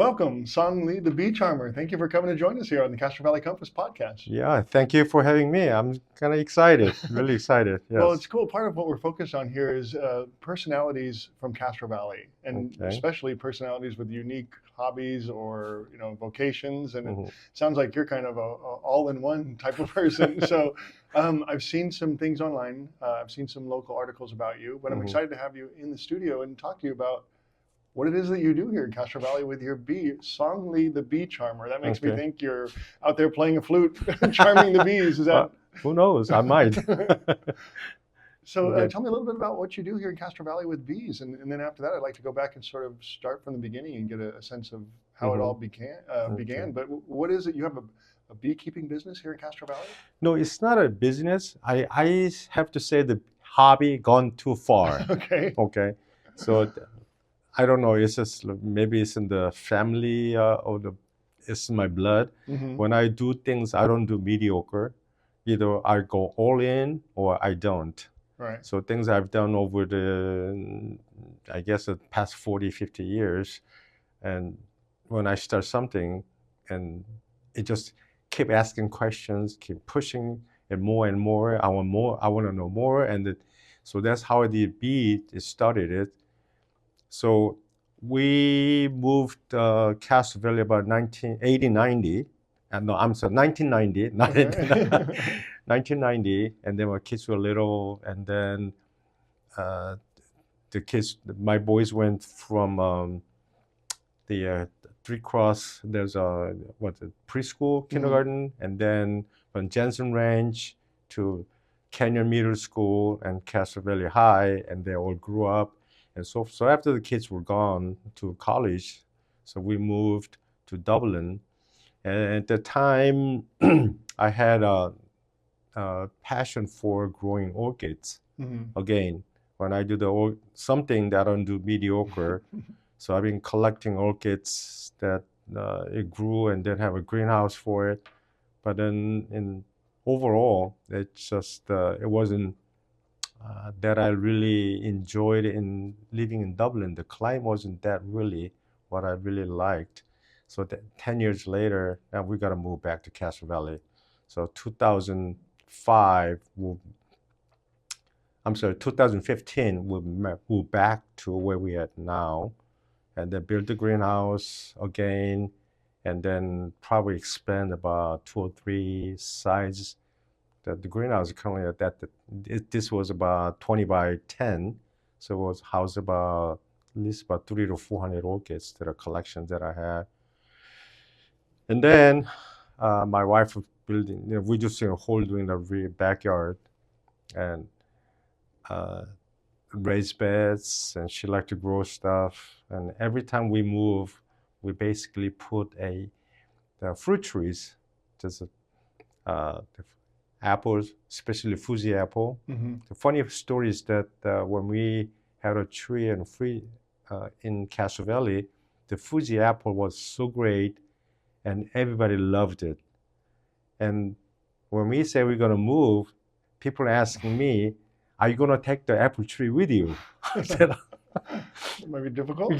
Welcome, Song Lee, the bee charmer. Thank you for coming to join us here on the Castro Valley Compass podcast. Yeah, thank you for having me. I'm kind of excited, really excited. Well, it's Yes. cool. Part of what we're focused on here is personalities from Castro Valley, and Okay. especially personalities with unique hobbies or vocations. And it Hmm. sounds like you're kind of a all-in-one type of person. So I've seen some things online. I've seen some local articles about you, but I'm Hmm. excited to have you in the studio and talk to you about what it is that you do here in Castro Valley with your bee, Song Lee the bee charmer. That makes me Okay. think you're out there playing a flute, charming the bees. Is that? Who knows? I might. So Okay. tell me a little bit about what you do here in Castro Valley with bees, and then after that, I'd like to go back and sort of start from the beginning and get a sense of how it Hmm. all began. Okay. But what is it? You have a beekeeping business here in Castro Valley? No, it's not a business. I have to say the hobby gone too far. Okay. Okay. So I don't know. It's just maybe it's in the family or it's in my blood. Hmm. When I do things, I don't do mediocre. Either I go all in or I don't. Right. So things I've done over I guess, the past 40, 50 years. And when I start something and it just keep asking questions, keep pushing it more and more. I want more, I want to know more. So that's how the beat started it. So we moved Castro Valley about 1980, 90. No, I'm sorry, 1990, not Okay. 1990. And then my kids were little. And then uh, my boys went from the Three Cross, there's a preschool, Hmm. kindergarten, and then from Jensen Ranch to Canyon Middle School and Castro Valley High, and they all grew up. And so after the kids were gone to college, so we moved to Dublin. And at the time, I had a passion for growing orchids. Hmm. Again, when I do something that I don't do mediocre, so I've been collecting orchids that it grew and then have a greenhouse for it. But then in overall, it wasn't that I really enjoyed in living in Dublin. The climate wasn't that really what I really liked. So 10 years later, now we got to move back to Castro Valley. So 2005, I'm sorry, 2015, we moved back to where we are now and then build the greenhouse again, and then probably expand about 2 or 3 sides. The greenhouse currently at this was about 20 by 10, so it was housed about at least about 300 to 400 orchids that are collections that I had. And then my wife was building, we just a hole doing the backyard and uh, raised beds, and she liked to grow stuff. And every time we move, we basically put the fruit trees, just the apples, especially Fuji apple. Hmm. The funny story is that when we had a tree in Castro Valley, the Fuji apple was so great, and everybody loved it. And when we say we're gonna move, people are asking me, "Are you gonna take the apple tree with you?" I said, It might be difficult.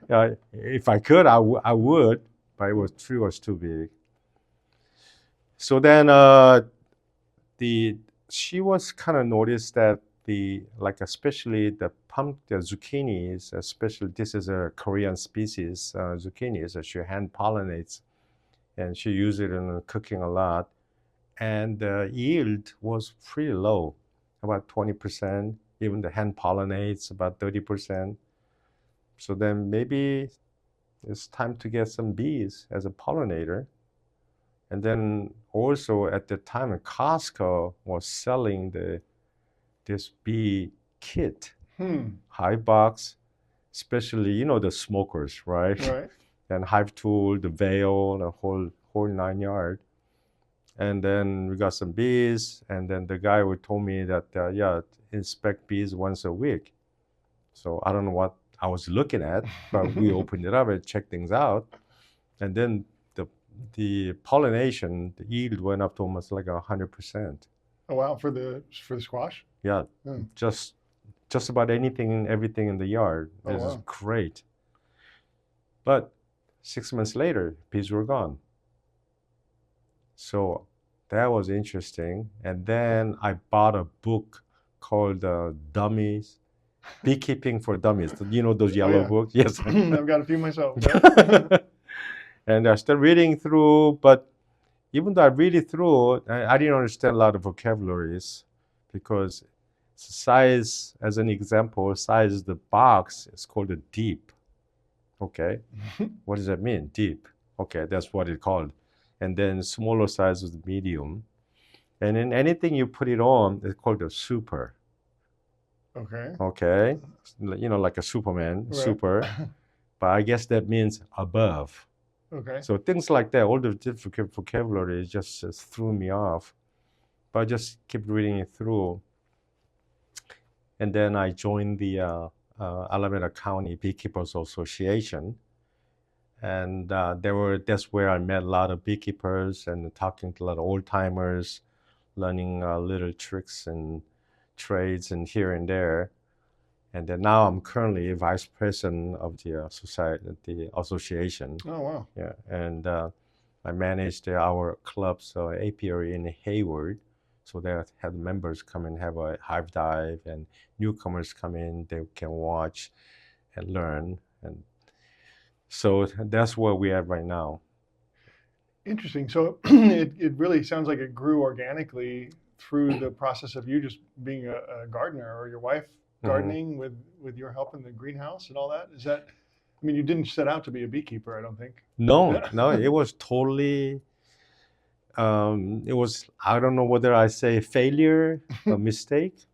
"Yeah, if I could, I would, but it was tree was too big." So then the she was kind of noticed that especially the zucchinis, especially this is a Korean species zucchinis that she hand pollinates, and she used it in cooking a lot, and the yield was pretty low, about 20%. Even the hand pollinates about 30%. So then maybe it's time to get some bees as a pollinator. And then also at the time, Costco was selling this bee kit, Hmm. hive box, especially the smokers, right? Right. And hive tool, the veil, the whole 9 yard. And then we got some bees, and then the guy would told me that yeah, inspect bees once a week. So I don't know what I was looking at, but we opened it up and checked things out, and then the the pollination, the yield went up to almost like 100%. Oh wow, for the squash. Yeah, Hmm. just about anything and everything in the yard Oh is wow. great. But 6 months later, bees were gone. So that was interesting. And then I bought a book called Dummies, Beekeeping for Dummies. You know those Oh yellow yeah, books? Yes. I've got a few myself. Yeah. And I started reading through, but even though I read it through, I didn't understand a lot of vocabularies because size, as an example, size of the box is called a deep. Okay. What does that mean? Deep. Okay, that's what it's called. And then smaller size is the medium. And then anything you put it on is called a super. Okay. Okay. You know, like a Superman, Right. super. But I guess that means above. Okay. So things like that, all the different vocabulary just threw me off. But I just kept reading it through. And then I joined the Alameda County Beekeepers Association. And that's where I met a lot of beekeepers and talking to a lot of old timers, learning little tricks and trades and here and there. And then now I'm currently vice president of the the association. Oh wow. Yeah, and I managed our club's apiary in Hayward, so they had members come and have a hive dive, and newcomers come in, they can watch and learn, and so that's where we are right now. Interesting. So it really sounds like it grew organically through the process of you just being a gardener, or your wife gardening with your help in the greenhouse and all that. Is that? I mean, you didn't set out to be a beekeeper, I don't think. No, no, it was totally. It was, I don't know whether I say failure or mistake.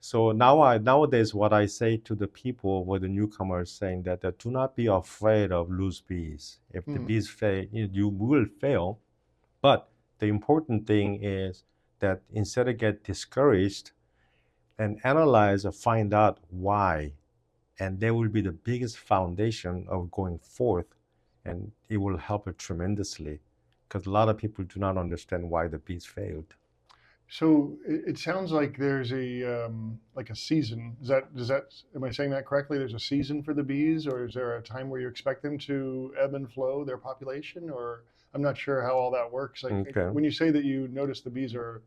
So nowadays, what I say to the people, with the newcomers, saying that do not be afraid of lose bees. If the bees fail, you will fail. But the important thing is that instead of get discouraged and analyze or find out why, and that will be the biggest foundation of going forth, and it will help it tremendously because a lot of people do not understand why the bees failed. So it sounds like there's a season. Am I saying that correctly? There's a season for the bees, or is there a time where you expect them to ebb and flow their population? Or I'm not sure how all that works. Like Okay. when you say that you notice the bees are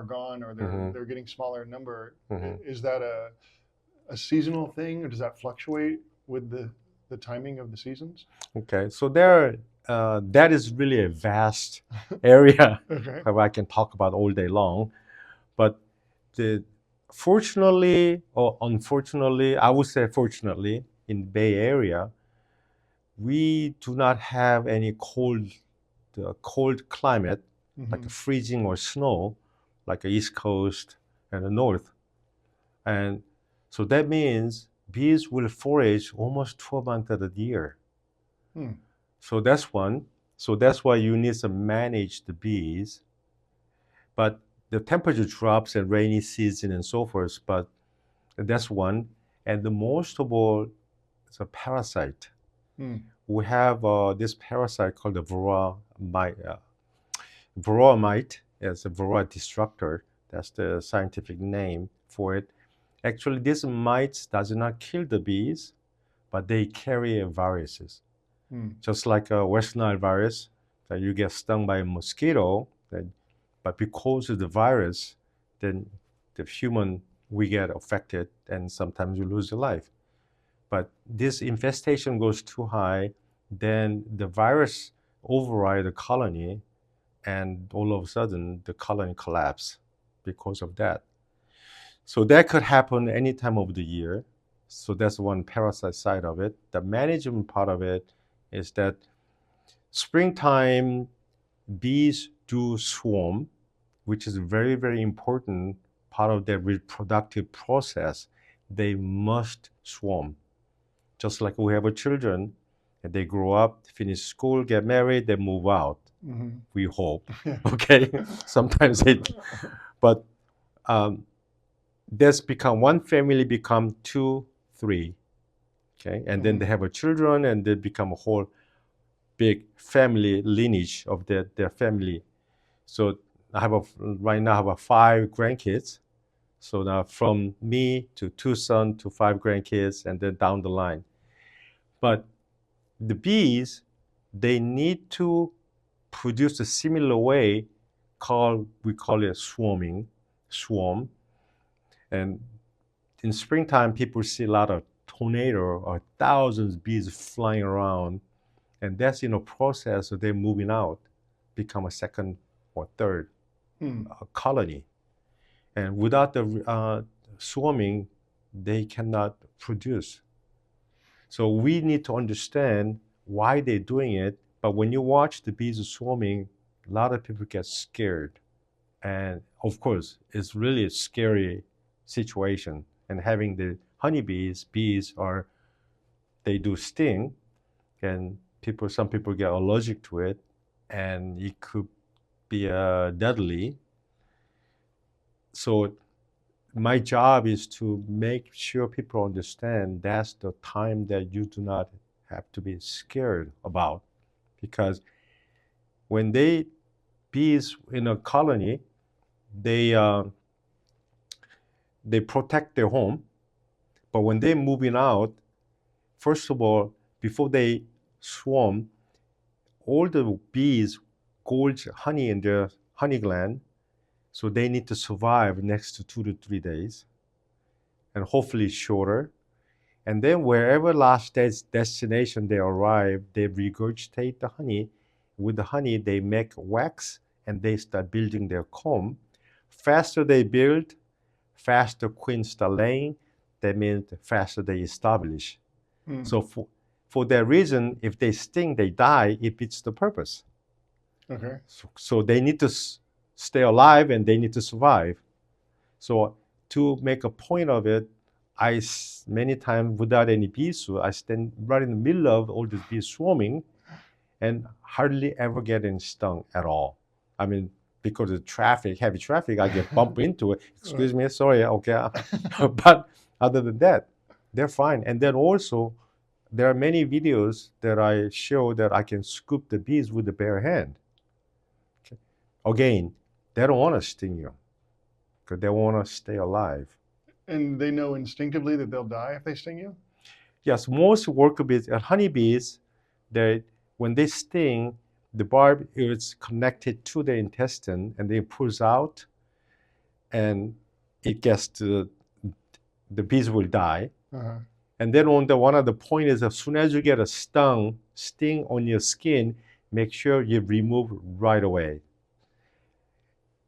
gone, or Mhm. they're getting smaller in number, Mhm. is that a seasonal thing, or does that fluctuate with the timing of the seasons? Okay, so that is really a vast area Okay. that I can talk about all day long. But the fortunately or unfortunately, I would say fortunately, in Bay Area, we do not have any cold climate like freezing or snow, like the East Coast and the North. And so that means bees will forage almost 12 months of the year. Hmm. So that's one. So that's why you need to manage the bees. But the temperature drops and rainy season and so forth, but that's one. And the most of all, it's a parasite. Hmm. We have this parasite called the varroa mite. Varroa mite is a varroa destructor. That's the scientific name for it. Actually, these mites does not kill the bees, but they carry viruses. Just like a West Nile virus, that you get stung by a mosquito, but because of the virus, then the human, we get affected and sometimes you lose your life. But this infestation goes too high, then the virus override the colony, and all of a sudden the colony collapse because of that. So that could happen any time of the year. So that's one parasite side of it. The management part of it is that springtime bees do swarm, which is a very, very important part of their reproductive process. They must swarm. Just like we have a children, and they grow up, finish school, get married, they move out. We hope. Okay, sometimes but that's become one family become two, three. Okay, and then they have a children, and they become a whole big family lineage of their family. So right now I have 5 grandkids. So now from me to 2 sons to 5 grandkids, and then down the line. But the bees they need to produce a similar way we call it swarm. And in springtime, people see a lot of tornado or thousands of bees flying around. And that's in a process of them moving out, become a second or third colony. And without the swarming, they cannot produce. So we need to understand why they're doing it. But when you watch the bees swarming, a lot of people get scared. And of course, it's really a scary situation. And having the honeybees, they do sting, and some people get allergic to it, and it could be deadly. So my job is to make sure people understand that's the time that you do not have to be scared about, because when bees in a colony, they protect their home, but when they're moving out, first of all, before they swarm, all the bees gorge honey in their honey gland, so they need to survive next to 2 to 3 days, and hopefully shorter. And then wherever last destination they arrive, they regurgitate the honey. With the honey, they make wax, and they start building their comb. Faster they build, faster queens start laying. That means the faster they establish. So for that reason, if they sting, they die, it beats the purpose. Okay. So they need to stay alive, and they need to survive. So to make a point of it, many times without any bee suit, I stand right in the middle of all these bees swarming and hardly ever get any stung at all. I mean, because of heavy traffic, I get bumped into it. Excuse me, sorry, okay. But other than that, they're fine. And then also, there are many videos that I show that I can scoop the bees with the bare hand. Okay. Again, they don't want to sting you because they want to stay alive. And they know instinctively that they'll die if they sting you? Yes, most worker bees and honeybees, when they sting, the barb is connected to the intestine, and they pulls out, and it gets to the bees will die. And then one of the point is, as soon as you get a sting on your skin, make sure you remove right away.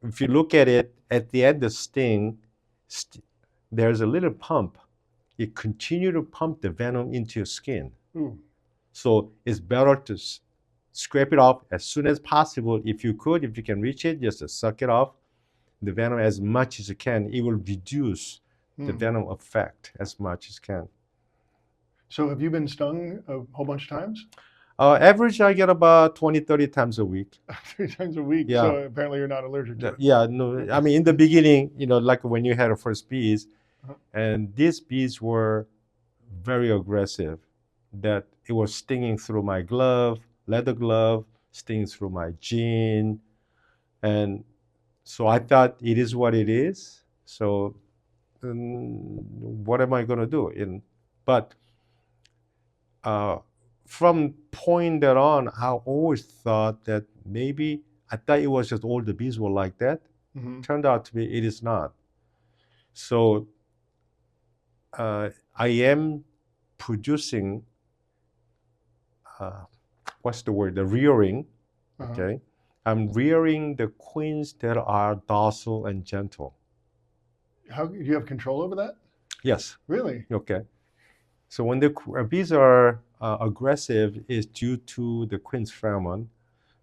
If you look at it, at the end of the sting, there's a little pump. It continue to pump the venom into your skin. So it's better to scrape it off as soon as possible. If you can reach it, just suck it off, the venom as much as you can. It will reduce the venom effect as much as can. So have you been stung a whole bunch of times? Average, I get about 20, 30 times a week. 3 times a week? Yeah. So apparently you're not allergic to it. Yeah, no, I mean, in the beginning, like when you had the first bees, and these bees were very aggressive, that it was stinging through my leather glove, stinging through my jean. And so I thought it is what it is. So what am I going to do? But from point that on, I always thought that I thought it was just all the bees were like that. Turned out to be, it is not. So I am producing, the rearing, okay? I'm rearing the queens that are docile and gentle. Do you have control over that? Yes. Really? Okay. So when the bees are aggressive, is due to the queen's pheromone.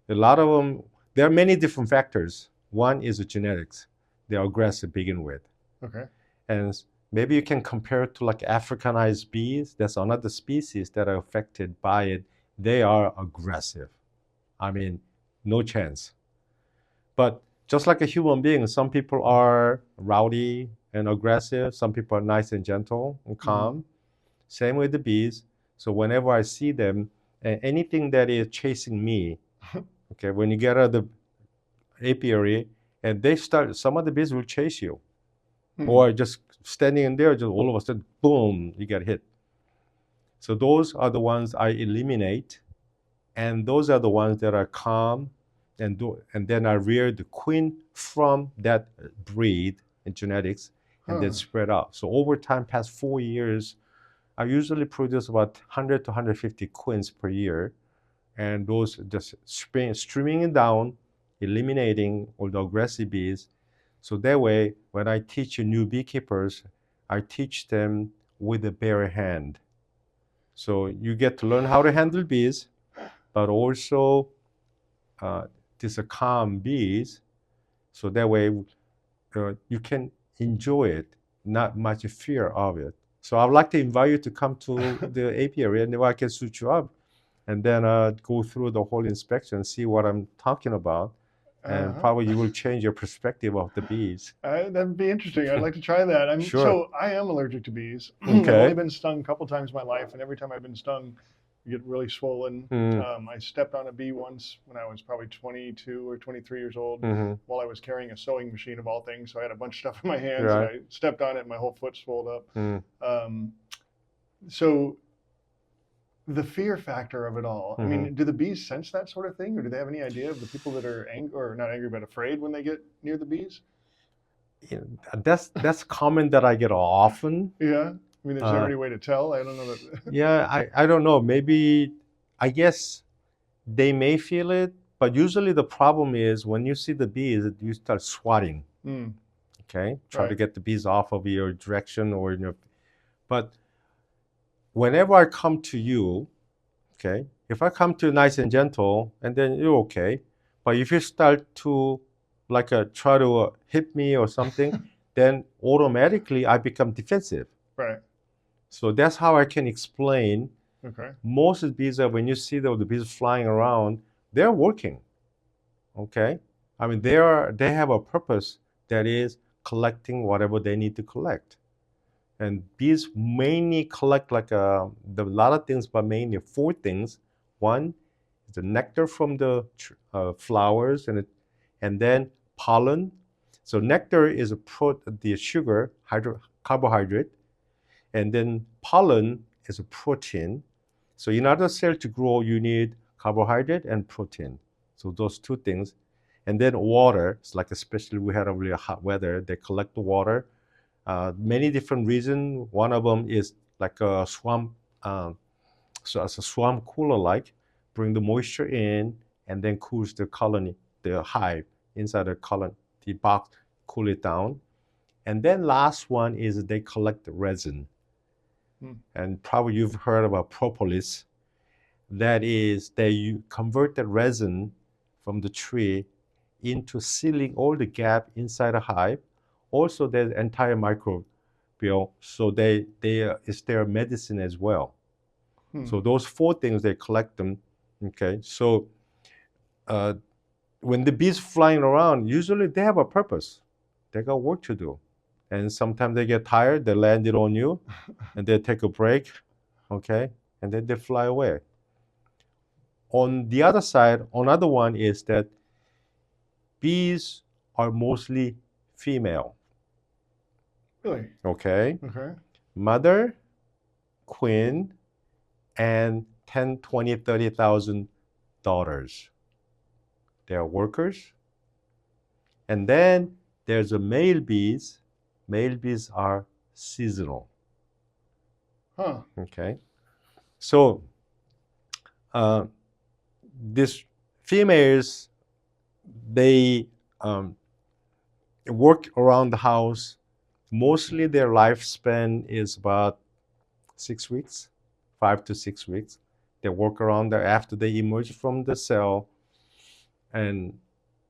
A lot of them, there are many different factors. One is the genetics. They're aggressive to begin with. Okay. And maybe you can compare it to like Africanized bees. That's another species that are affected by it. They are aggressive. I mean, no chance. But just like a human being, some people are rowdy and aggressive. Some people are nice and gentle and calm. Same with the bees. So whenever I see them, anything that is chasing me, okay, when you get out of the apiary, and some of the bees will chase you. Or just standing in there, just all of a sudden, boom, you get hit. So those are the ones I eliminate. And those are the ones that are calm, and then I rear the queen from that breed and genetics, and then Huh. spread out. So over time, past 4 years, I usually produce about 100 to 150 queens per year, and those just streaming it down, eliminating all the aggressive bees. So that way, when I teach new beekeepers, I teach them with a bare hand. So you get to learn how to handle bees, but also uh, these are calm bees. So that way you can enjoy it, not much fear of it. So I'd like to invite you to come to the apiary, and then I can suit you up, and then go through the whole inspection, see what I'm talking about, and Uh-huh. probably you will change your perspective of the bees. That'd be interesting. I'd like to try that. Sure. So I am allergic to bees. I've only Okay. been stung a couple times in my life, and every time I've been stung, I get really swollen. I stepped on a bee once when I was probably 22 or 23 years old Mm-hmm. while I was carrying a sewing machine of all things. So I had a bunch of stuff in my hands, and Right. I stepped on it, and my whole foot swelled up. Mm. So the fear factor of it all. I Mm-hmm. mean, do the bees sense that sort of thing, or do they have any idea of the people that are angry, or not angry, but afraid when they get near the bees? That's comment that I get often. Yeah. I mean, is there any way to tell? I don't know that. Yeah, I don't know. Maybe, I guess they may feel it, but usually the problem is when you see the bees, you start swatting. Okay, try to Right. get the bees off of your direction or but whenever I come to you, okay, if I come to you nice and gentle, and then you're okay, but if you start to like try to hit me or something, then automatically I become defensive. Right. So that's how I can explain. Okay. Most of the bees, when you see the bees flying around, they're working. Okay, I mean they have a purpose, that is collecting whatever they need to collect. And bees mainly collect like a lot of things, but mainly four things. One is the nectar from the flowers, and then pollen. So nectar is the sugar, carbohydrate, and then pollen is a protein. So in order cell to grow, you need carbohydrate and protein. So those two things. And then water. It's like, especially we had a really hot weather, they collect the water. Many different reasons. One of them is like a swamp, so as a swamp cooler, like bring the moisture in and then cools the colony, the hive inside the colony, the box, cool it down. And then last one is they collect the resin. And probably you've heard about propolis. That is, they convert the resin from the tree into sealing all the gap inside a hive. Also, the entire microbial, so it's their medicine as well. So those four things, they collect them. Okay, so when the bees flying around, usually they have a purpose. They got work to do, and sometimes they get tired. They land it on you, and they take a break. Okay, and then they fly away. On the other side, another one is that bees are mostly female. Really? Okay. Okay. Mother, queen, and 10, 20, 30,000 daughters. They are workers. And then there's a male bees. Male bees are seasonal. Huh. Okay. So these females, they work around the house. Mostly their lifespan is about 6 weeks, 5 to 6 weeks. They work around there after they emerge from the cell, and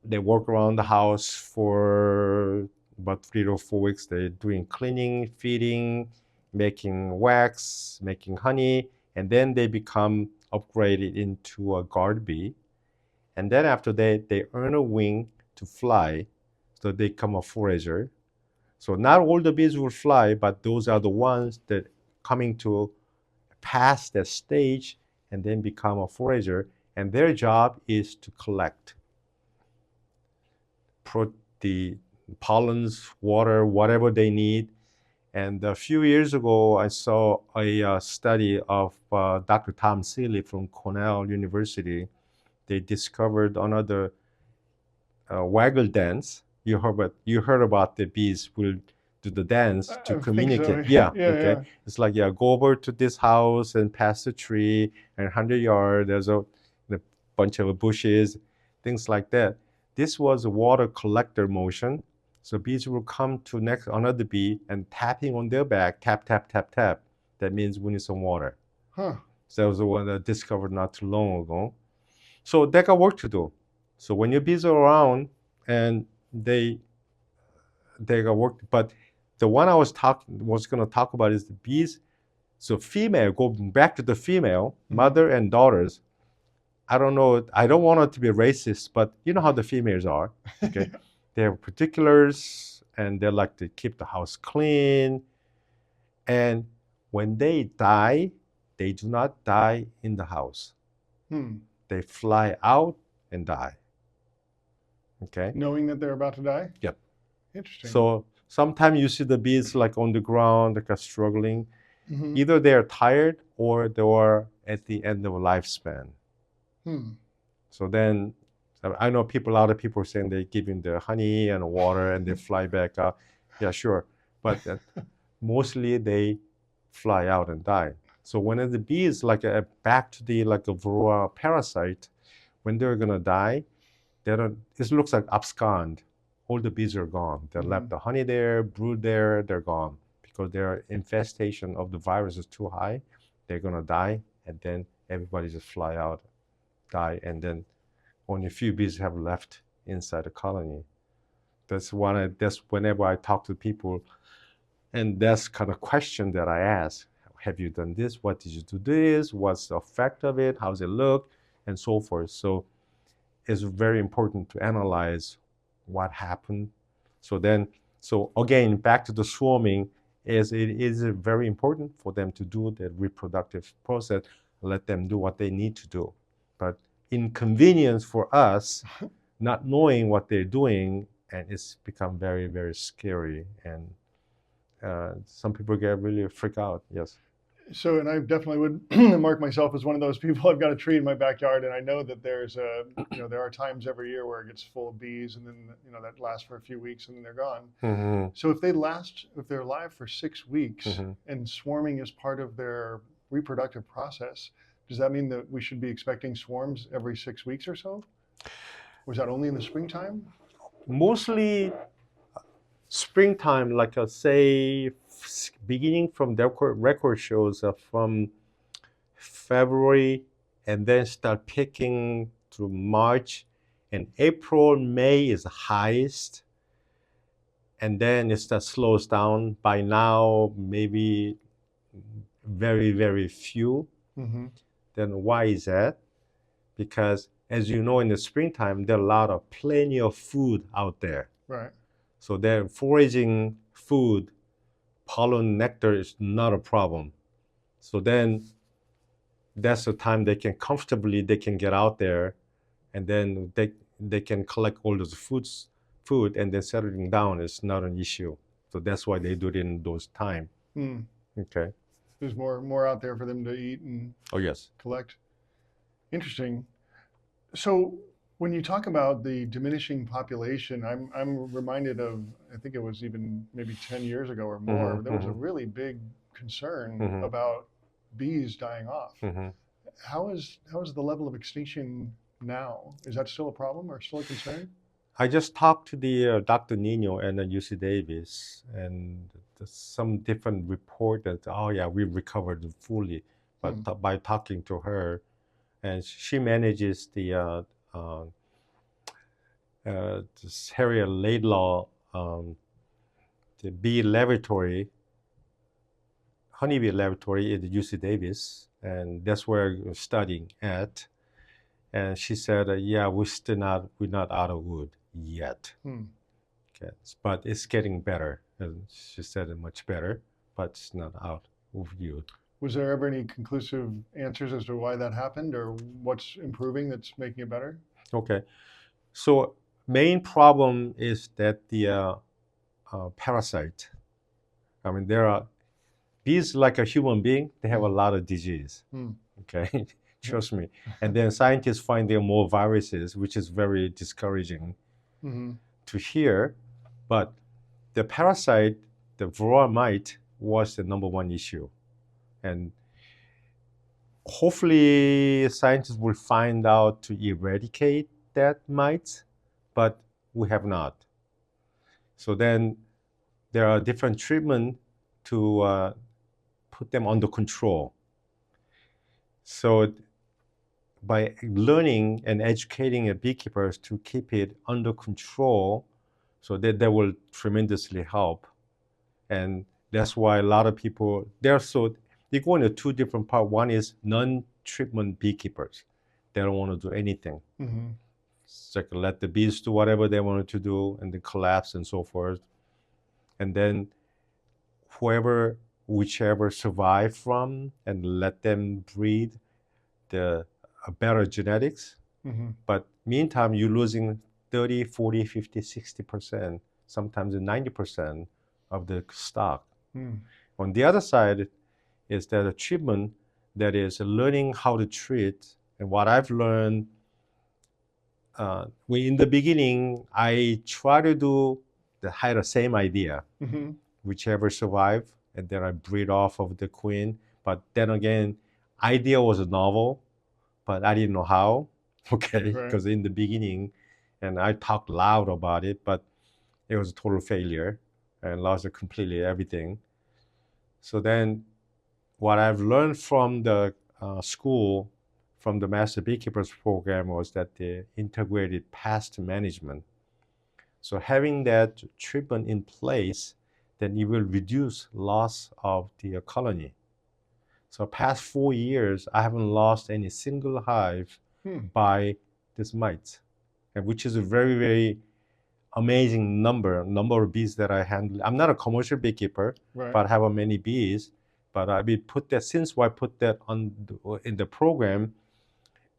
they work around the house for about 3 to 4 weeks. They're doing cleaning, feeding, making wax, making honey, and then they become upgraded into a guard bee. And then after that, they earn a wing to fly, so they become a forager. So not all the bees will fly, but those are the ones that coming to pass that stage and then become a forager. And their job is to collect the pollens, water, whatever they need. And a few years ago, I saw a study of Dr. Tom Seeley from Cornell University. They discovered another waggle dance. You heard about the bees will do the dance to I think so. communicate. Yeah, Yeah, okay. yeah. It's like, yeah, go over to this house and pass the tree, and 100 yards, there's a bunch of bushes, things like that. This was a water collector motion. So bees will come to next another bee and tapping on their back, tap, tap, tap, tap. That means we need some water. Huh. So that was the one that I discovered not too long ago. So they got work to do. So when your bees are around and they got work, but the one I was going to talk about is the bees. So female, go back to the female, mother and daughters. I don't know, I don't want it to be racist, but you know how the females are, okay? They have particulars and they like to keep the house clean. And when they die, they do not die in the house. They fly out and die. Okay. Knowing that they're about to die? Yep. Interesting. So sometimes you see the bees like on the ground, like struggling. Either they're tired or they are at the end of a lifespan. So then I know a lot of people are saying they give them the honey and water and they fly back out. Yeah, sure. But mostly they fly out and die. So when the bee is like back to the like a varroa parasite, when they're gonna die, it looks like abscond. All the bees are gone. They left the honey there, brood there, they're gone because their infestation of the virus is too high. They're gonna die, and then everybody just fly out, die, and then only a few bees have left inside the colony. That's whenever I talk to people, and that's kind of question that I ask. Have you done this? What did you do this? What's the effect of it? How does it look? And so forth. So it's very important to analyze what happened. So again, back to the swarming, it is very important for them to do the reproductive process, let them do what they need to do. But inconvenience for us, not knowing what they're doing, and it's become very, very scary. And some people get really freak out. Yes. So, and I definitely would mark myself as one of those people. I've got a tree in my backyard, and I know that there's there are times every year where it gets full of bees, and then that lasts for a few weeks, and then they're gone. So if they're alive for 6 weeks, and swarming is part of their reproductive process, does that mean that we should be expecting swarms every 6 weeks or so? Or is that only in the springtime? Mostly springtime, like say beginning from the record shows from February and then start picking through March, and April, May is the highest, and then it slows down. By now, maybe very, very few. Then why is that? Because as you know, in the springtime, there are plenty of food out there. Right. So they're foraging food, pollen, nectar is not a problem. So then that's the time they can get out there, and then they can collect all those food, and then settling down is not an issue. So that's why they do it in those time. Okay. There's more out there for them to eat and collect. Interesting. So when you talk about the diminishing population, I'm reminded of, I think it was even maybe 10 years ago or more, there was a really big concern about bees dying off. How is the level of extinction now? Is that still a problem or still a concern? I just talked to the Dr. Nino and UC Davis, and some different report that, we recovered fully, but by talking to her, and she manages the this Harriet Laidlaw, the bee laboratory, honeybee laboratory at the UC Davis, and that's where we're studying at. And she said, we're not out of wood yet. Okay. But it's getting better. And she said it much better, but it's not out of wood. Was there ever any conclusive answers as to why that happened or what's improving that's making it better? Okay. So main problem is that the parasite, I mean, there are bees like a human being, they have a lot of disease. Hmm. Okay, trust me. And then scientists find there are more viruses, which is very discouraging Hmm. to hear. But the parasite, the varroa mite, was the number one issue. And hopefully scientists will find out to eradicate that mite, but we have not. So then there are different treatments to put them under control. So by learning and educating the beekeepers to keep it under control, so that will tremendously help. And that's why a lot of people, they go into two different parts. One is non-treatment beekeepers. They don't want to do anything. Hmm. It's like let the bees do whatever they wanted to do and then collapse and so forth. And then whichever survive from and let them breed the better genetics. Hmm. But meantime, you're losing 30, 40, 50, 60%, sometimes 90% of the stock. Hmm. On the other side is that a treatment that is learning how to treat. And what I've learned, in the beginning, I try to had the same idea, Hmm. whichever survive, and then I breed off of the queen. But then again, idea was novel, but I didn't know how, okay, Right. because in the beginning, and I talked loud about it, but it was a total failure and lost completely everything. So then what I've learned from the school, from the Master Beekeepers program, was that the integrated pest management. So having that treatment in place, then it will reduce loss of the colony. So past 4 years, I haven't lost any single hive by this mite, and which is a very, very amazing number of bees that I handle. I'm not a commercial beekeeper, Right. but I have many bees. But I put that, since I put that in the program,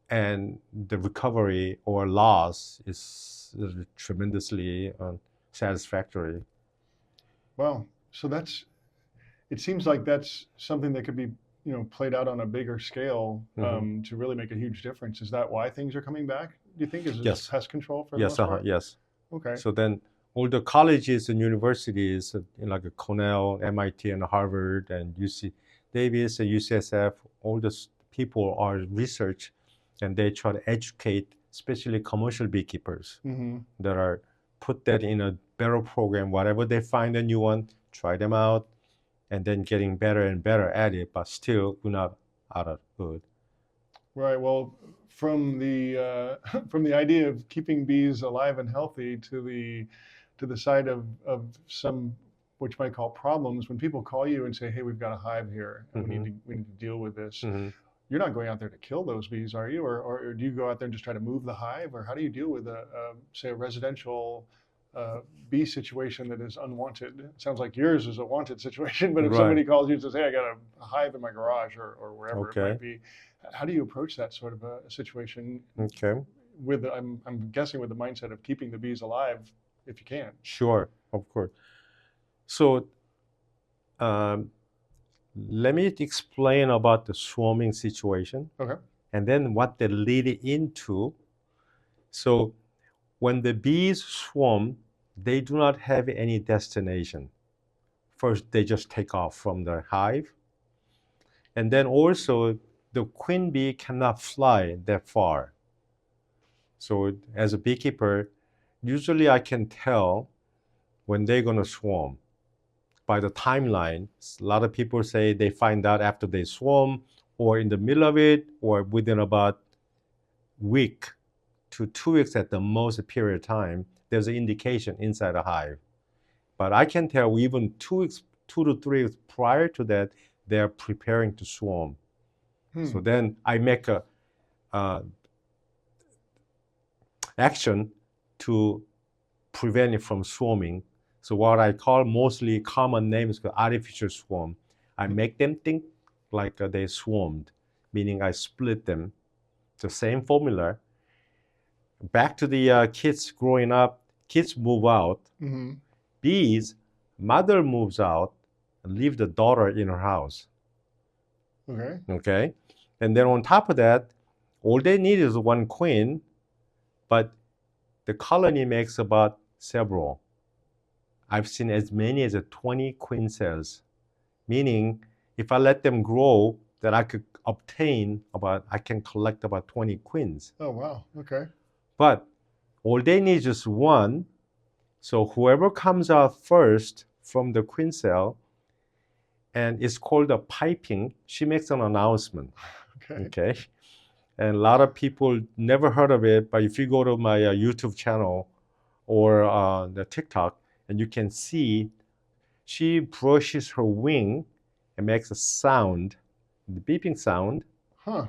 and the recovery or loss is tremendously satisfactory. Wow. So it seems like that's something that could be, played out on a bigger scale, to really make a huge difference. Is that why things are coming back? Do you think is Yes. pest control for the Yes, most part? yes. Okay. So then all the colleges and universities, like Cornell, MIT, and Harvard, and UC Davis and UCSF, all those people are research, and they try to educate, especially commercial beekeepers that are put that in a better program. Whatever they find a new one, try them out, and then getting better and better at it. But still, we're not out of good. Right. Well, from the from the idea of keeping bees alive and healthy to the side of some what you might call problems, when people call you and say, "Hey, we've got a hive here, and we need to deal with this," you're not going out there to kill those bees, are you? Or do you go out there and just try to move the hive, or how do you deal with say a residential bee situation that is unwanted? It sounds like yours is a wanted situation, but if somebody calls you and says, "Hey, I got a hive in my garage," or wherever it might be, how do you approach that sort of a situation? Okay. With I'm guessing with the mindset of keeping the bees alive if you can. Sure, of course. So let me explain about the swarming situation. Okay. And then what they lead into. So when the bees swarm, they do not have any destination. First, they just take off from the hive. And then also, the queen bee cannot fly that far. So as a beekeeper, usually I can tell when they're going to swarm by the timeline. A lot of people say they find out after they swarm, or in the middle of it, or within about week to 2 weeks at the most period of time, there's an indication inside a hive. But I can tell even 2 to 3 weeks prior to that, they're preparing to swarm. So then I make a action to prevent it from swarming. So what I call mostly common names called artificial swarm. I make them think like they swarmed, meaning I split them. The same formula. Back to the kids growing up, kids move out. Bees, mother moves out, leave the daughter in her house. Okay. Okay. And then on top of that, all they need is one queen, but the colony makes about several. I've seen as many as 20 queen cells, meaning if I let them grow, then I can collect about 20 queens. Oh, wow. Okay. But all they need is just one. So whoever comes out first from the queen cell, and it's called a piping, she makes an announcement. Okay. Okay. And a lot of people never heard of it, but if you go to my YouTube channel or the TikTok, and you can see she brushes her wing and makes a sound, the beeping sound, Huh.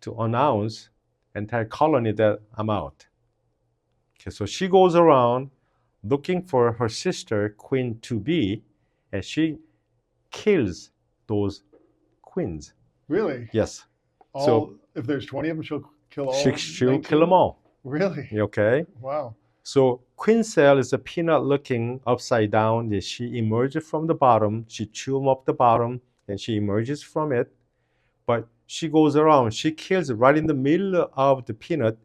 to announce entire colony that I'm out. Okay, so she goes around looking for her sister queen to be, and she kills those queens. Really? Yes. All, if there's 20 of them, she'll kill all She'll 19? kill them all. Really? Okay. Wow. So queen cell is a peanut looking upside down. She emerges from the bottom. She chews up the bottom and she emerges from it. But she goes around. She kills it right in the middle of the peanut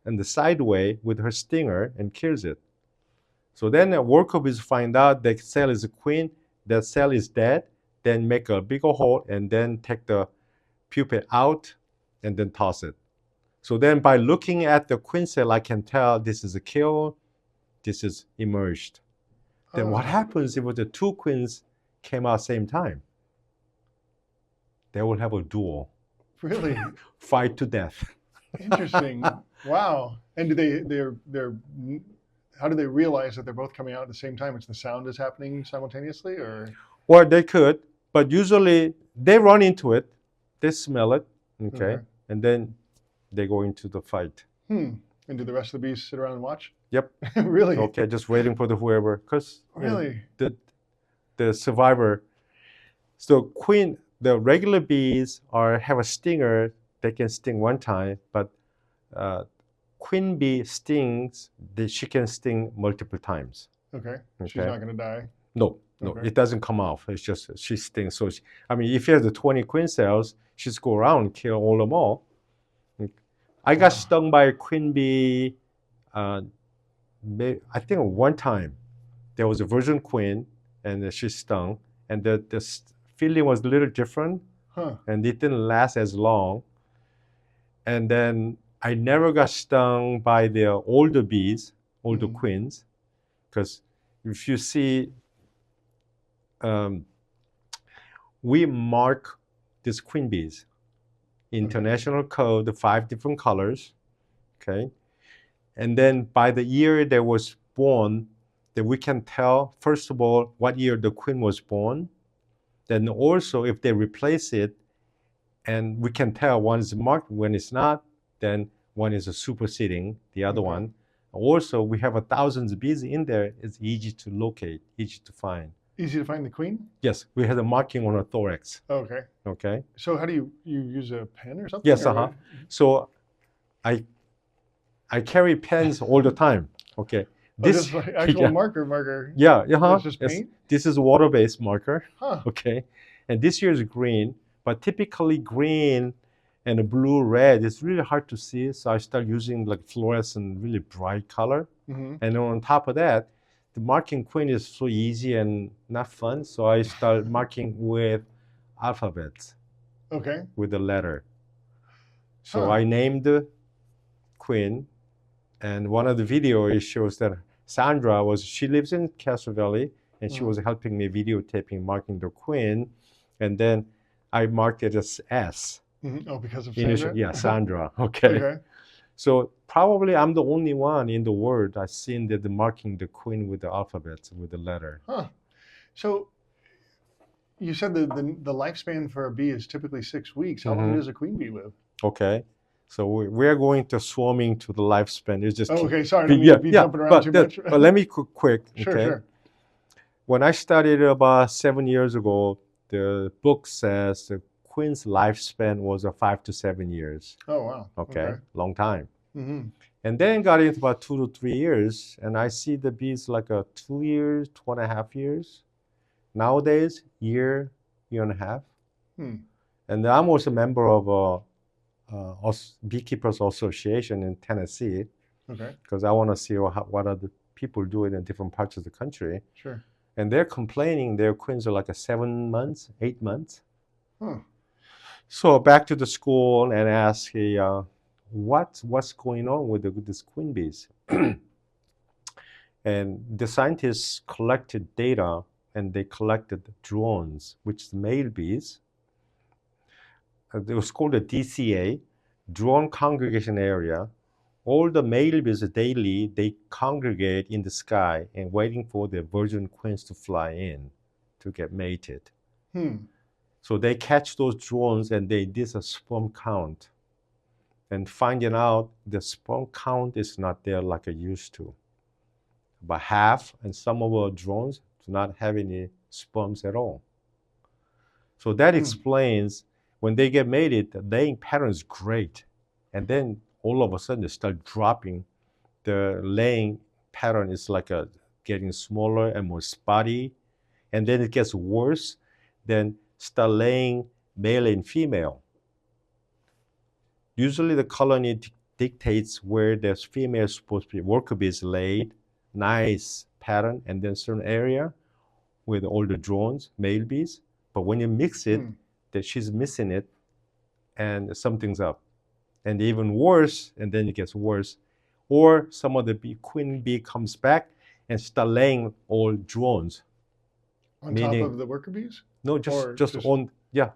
and the sideway with her stinger and kills it. So then a worker bees find out that cell is a queen, that cell is dead, then make a bigger hole and then take the pupa out and then toss it. So then by looking at the queen cell, I can tell this is a kill, this is emerged. Then what happens if the two queens came out same time? They will have a duel. Really? Fight to death. Interesting. Wow. And do they're how do they realize that they're both coming out at the same time? It's the sound is happening simultaneously, or? Well, they could, but usually they run into it, they smell it, okay, and then they go into the fight. And do the rest of the bees sit around and watch? Yep. Really? Okay, just waiting for the whoever, because really, the survivor. So the regular bees have a stinger. They can sting one time, but queen bee stings. She can sting multiple times. Okay. She's not going to die. No, it doesn't come off. It's just she stings. So if you have the 20 queen cells, she's go around and kill all of them all. I got stung by a queen bee. I think one time there was a virgin queen and she stung, and the feeling was a little different, and it didn't last as long. And then I never got stung by the older bees, older queens, because if you see, we mark these queen bees. International code, 5 different colors, okay? And then by the year they was born, then we can tell, first of all, what year the queen was born. Then also if they replace it, and we can tell one is marked, when it's not, then one is a superseding the other one. Also, we have 1,000 bees in there. It's easy to locate, easy to find. Easy to find the queen? Yes, we have a marking on her thorax. Okay. Okay. So how do you use a pen or something? Yes, So I carry pens all the time. Okay. This like actual marker. Yeah, It's just paint? This is water-based marker. Huh. Okay. And this year is green, but typically green and a blue red is really hard to see. So I start using like fluorescent, really bright color. And on top of that, the marking queen is so easy and not fun. So I start marking with alphabets. Okay. With the letter. So I named the queen, and one of the videos shows that Sandra she lives in Castro Valley, and she was helping me videotaping marking the queen, and then I marked it as S. Oh, because of Sandra? Yeah, Sandra. Okay. So probably I'm the only one in the world I've seen that marking the queen with the alphabets, with the letter. So you said the lifespan for a bee is typically 6 weeks. How long does a queen bee live? Okay. So we are going to swarming to the lifespan. It's just okay. Sorry, I don't mean to be jumping around too much. But let me quick. Sure. When I studied about 7 years ago, the book says the queen's lifespan was 5 to 7 years. Oh, wow. Okay. Long time. And then got into about 2 to 3 years, and I see the bees like 2 years, 2.5 years. nowadays, year and a half. Hmm. And I'm also a member of Beekeepers Association in Tennessee Okay. because I want to see what other people doing in different parts of the country. Sure. And they're complaining their queens are like a 7 months, 8 months. Huh. So back to the school and ask, hey, what's going on with these queen bees? And the scientists collected data and they collected drones, which is male bees. It was called a DCA, drone congregation area. All the male bees daily, they congregate in the sky and waiting for the virgin queens to fly in to get mated. Hmm. So they catch those drones and they did a sperm count. And finding out the sperm count is not there like it used to. About half, and some of our drones do not have any sperms at all. So that explains when they get mated, the laying pattern is great. And then all of a sudden they start dropping. The laying pattern is like getting smaller and more spotty. And then it gets worse. Then start laying male and female. Usually the colony dictates where the female is supposed to be. Worker bees laid, nice pattern, and then certain area with all the drones, male bees. But when you mix it, that she's missing it, and something's up. And even worse, and then it gets worse. Or some of the queen bee comes back and start laying all drones. On top of the worker bees? No, just on, yeah.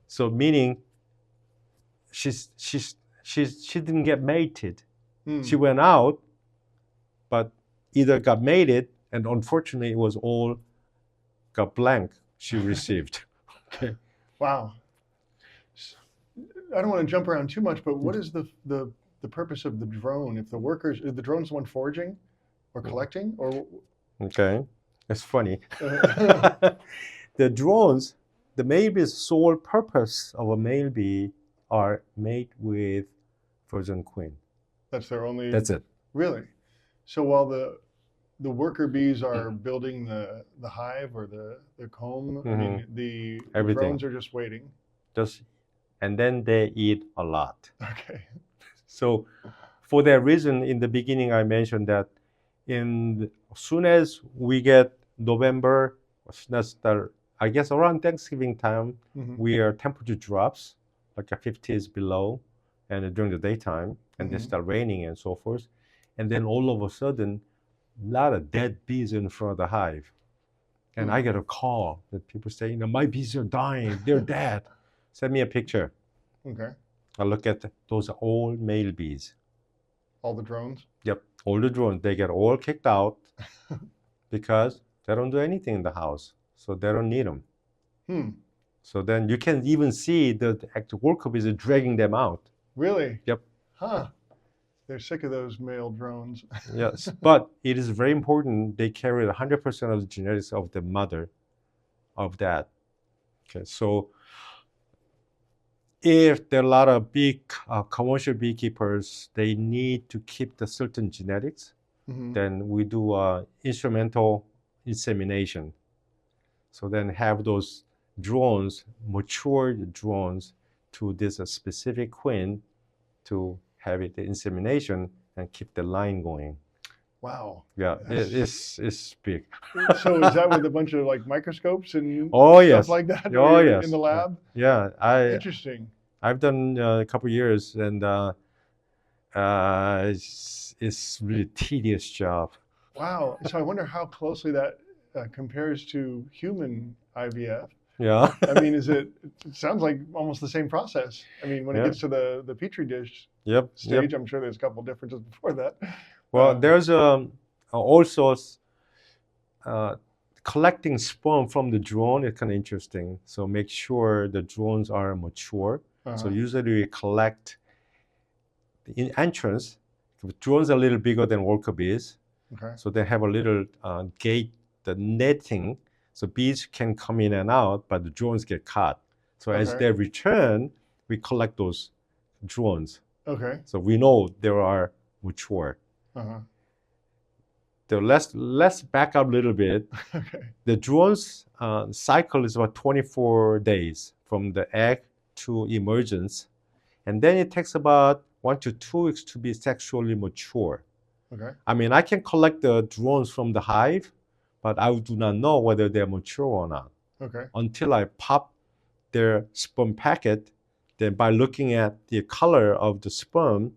So meaning she didn't get mated. She went out, but either got mated, and unfortunately it was all got blank she received. Okay. Wow. I don't want to jump around too much, but what is the purpose of the drone? If the drone's the one foraging or collecting, or? Okay, it's funny. The drones, the male bee's sole purpose of a male bee are mate with virgin queen. That's their only. That's it. Really? So while the worker bees are building the hive or the comb, I mean the drones are just waiting. And then they eat a lot. Okay. So for that reason, in the beginning, I mentioned that as soon as we get November, I guess around Thanksgiving time, temperature drops, like 50s below, and during the daytime, and they start raining and so forth. And then all of a sudden, a lot of dead bees in front of the hive. And I get a call that people say, my bees are dying, they're dead. Send me a picture. Okay. I look at those are all male bees. All the drones? Yep, all the drones. They get all kicked out because they don't do anything in the house, so they don't need them. So then you can even see the actual worker bees are dragging them out. Really? Yep. Huh. They're sick of those male drones. Yes, but it is very important. They carry 100% of the genetics of the mother of that. Okay, so if there are a lot of big commercial beekeepers, they need to keep the certain genetics, then we do instrumental insemination. So then have those drones, matured drones, to this specific queen to have it the insemination and keep the line going. Wow. Yeah, it's big. So is that with a bunch of like microscopes and stuff like that? Oh, yes. In the lab? Yeah. Interesting. I've done a couple years, and it's really tedious job. Wow. So I wonder how closely that compares to human IVF. Yeah. I mean, it sounds like almost the same process. I mean, when it gets to the petri dish stage, I'm sure there's a couple differences before that. Well, there's also collecting sperm from the drone is kind of interesting. So make sure the drones are mature. So usually we collect in entrance. The drones are a little bigger than worker bees. Okay. So they have a little gate, the netting, so bees can come in and out, but the drones get caught. So as they return, we collect those drones. Okay. So we know they are mature. let's back up a little bit. Okay. The drone's cycle is about 24 days from the egg to emergence, and then it takes about 1 to 2 weeks to be sexually mature. Okay. I mean, I can collect the drones from the hive, but I do not know whether they're mature or not Okay. until I pop their sperm packet. Then by looking at the color of the sperm,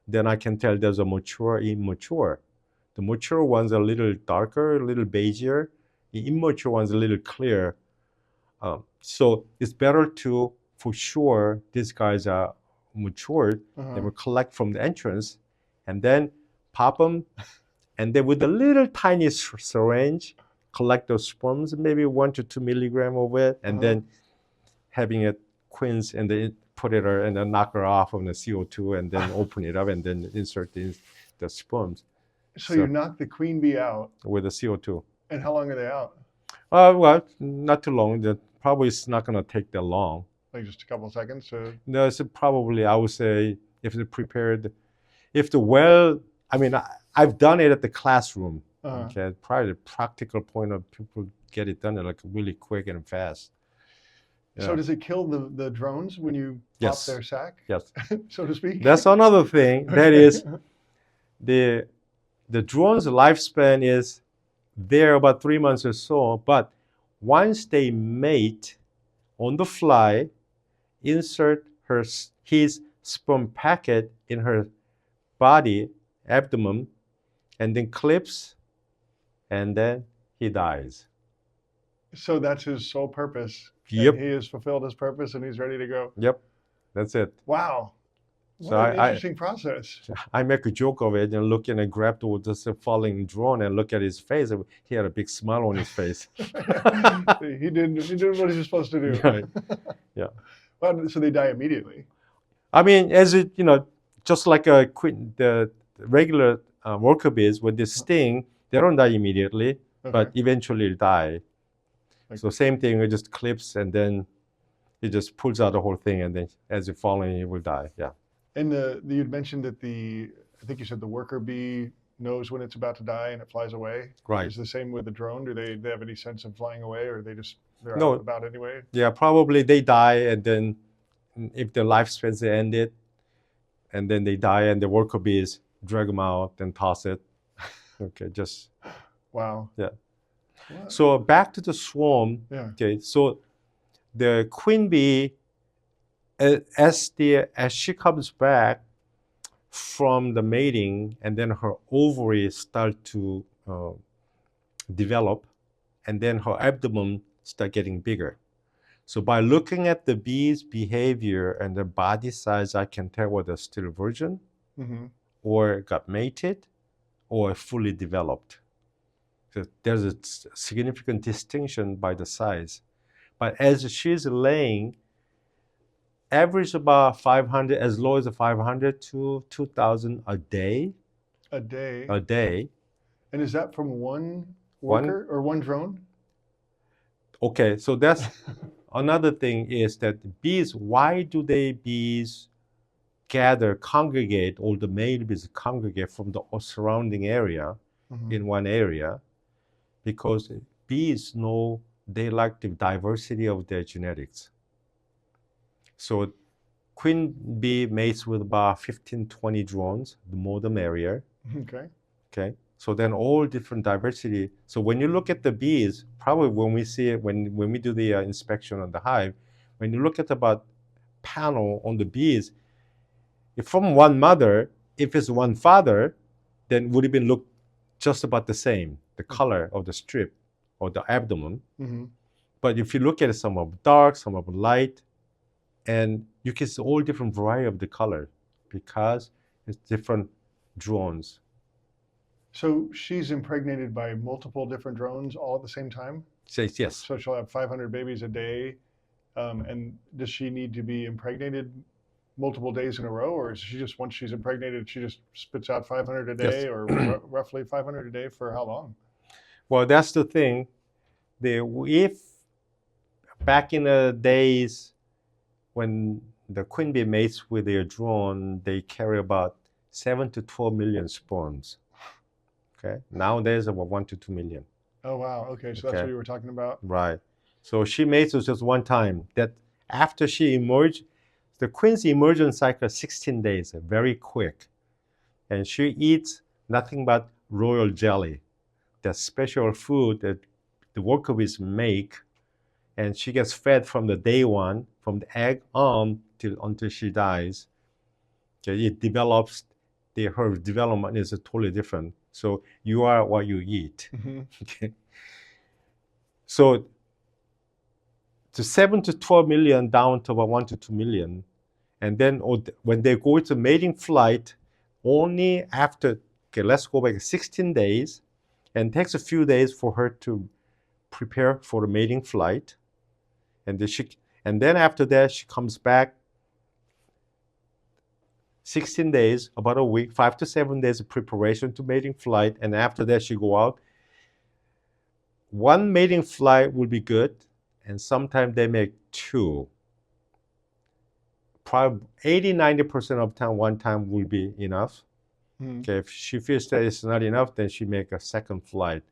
then I can tell there's a mature, immature. The mature ones are a little darker, a little beigeier. The immature ones are a little clear. So it's better to, for sure, these guys are matured. They will collect from the entrance and then pop them. And then with a little tiny syringe, collect those sperms, maybe 1 to 2 milligrams of it, and then having it quince and then put it and then knock her off of the CO2 and then open it up and then insert the sperms. So you knock the queen bee out. With the CO2. And how long are they out? Well, not too long. Probably it's not going to take that long. Like just a couple of seconds? No, it's probably, I would say, if they're prepared, if the well, I mean, I've done it at the classroom. Okay, probably the practical point of people get it done like really quick and fast. Yeah. So does it kill the drones when you pop their sac? Yes. So to speak? That's another thing. That is, the drone's lifespan is there about 3 months or so, but once they mate on the fly, insert his sperm packet in her body, abdomen, and then clips, and then he dies. So that's his sole purpose. Yep. And he has fulfilled his purpose and he's ready to go. Yep. That's it. Wow. What So an interesting process. I make a joke of it and look and grab this falling drone and look at his face. And he had a big smile on his face. he did what he was supposed to do. Right. Yeah. Well, so they die immediately. I mean, as it, just like the regular worker bees, when they sting, they don't die immediately, but eventually die. So same thing, it just clips and then it just pulls out the whole thing, and then as it falling, it will die. Yeah. And you'd mentioned that I think you said the worker bee knows when it's about to die and it flies away. Right. Is the same with the drone? Do they have any sense of flying away, or they're No. out about anyway? Yeah, probably they die, and then if their lifespan's ended, and then they die, and the worker bees drag them out and toss it. Okay, just. Wow. Yeah. What? So back to the swarm. Yeah. Okay, so the queen bee, as she comes back from the mating, and then her ovaries start to develop, and then her abdomen start getting bigger. So by looking at the bee's behavior and the body size, I can tell whether it's still virgin, or got mated, or fully developed. So there's a significant distinction by the size. But as she's laying, average about 500, as low as 500 to 2,000 a day. A day? A day. And is that from one worker or one drone? Okay, so that's another thing is that bees, why do bees congregate, all the male bees congregate from the surrounding area in one area? Because bees know they like the diversity of their genetics. So queen bee mates with about 15, 20 drones, the more the merrier. Okay. So then all different diversity. So when you look at the bees, probably when we see it, when we do the inspection on the hive, when you look at about panel on the bees, if from one mother, if it's one father, then would have been look just about the same, the color of the strip or the abdomen. But if you look at it, some of dark, some of light, and you can see all different variety of the color because it's different drones. So she's impregnated by multiple different drones all at the same time? Yes. So she'll have 500 babies a day. And does she need to be impregnated multiple days in a row, or is she just, once she's impregnated, she just spits out 500 a day, or roughly 500 a day for how long? Well, that's the thing. If back in the days when the queen bee mates with their drone, they carry about 7 to 12 million sperms. Okay, nowadays about 1 to 2 million. Oh, wow. Okay. So that's Okay. what you were talking about. Right. So she mates with just one time. That after she emerged, the queen's emergence cycle is 16 days, very quick. And she eats nothing but royal jelly, that special food that the worker bees make. And she gets fed from the day one, from the egg on until she dies. Okay, it develops, her development is totally different. So you are what you eat. Hmm. Okay. So to 7 to 12 million down to about 1 to 2 million. And then when they go to mating flight, only after, okay, let's go back 16 days, and it takes a few days for her to prepare for the mating flight. And then after that, she comes back 16 days, about a week, 5 to 7 days of preparation to mating flight. And after that, she go out. One mating flight will be good, and sometimes they make two. Probably 80-90% of the time, one time will be enough. Mm. Okay, if she feels that it's not enough, then she make a second flight.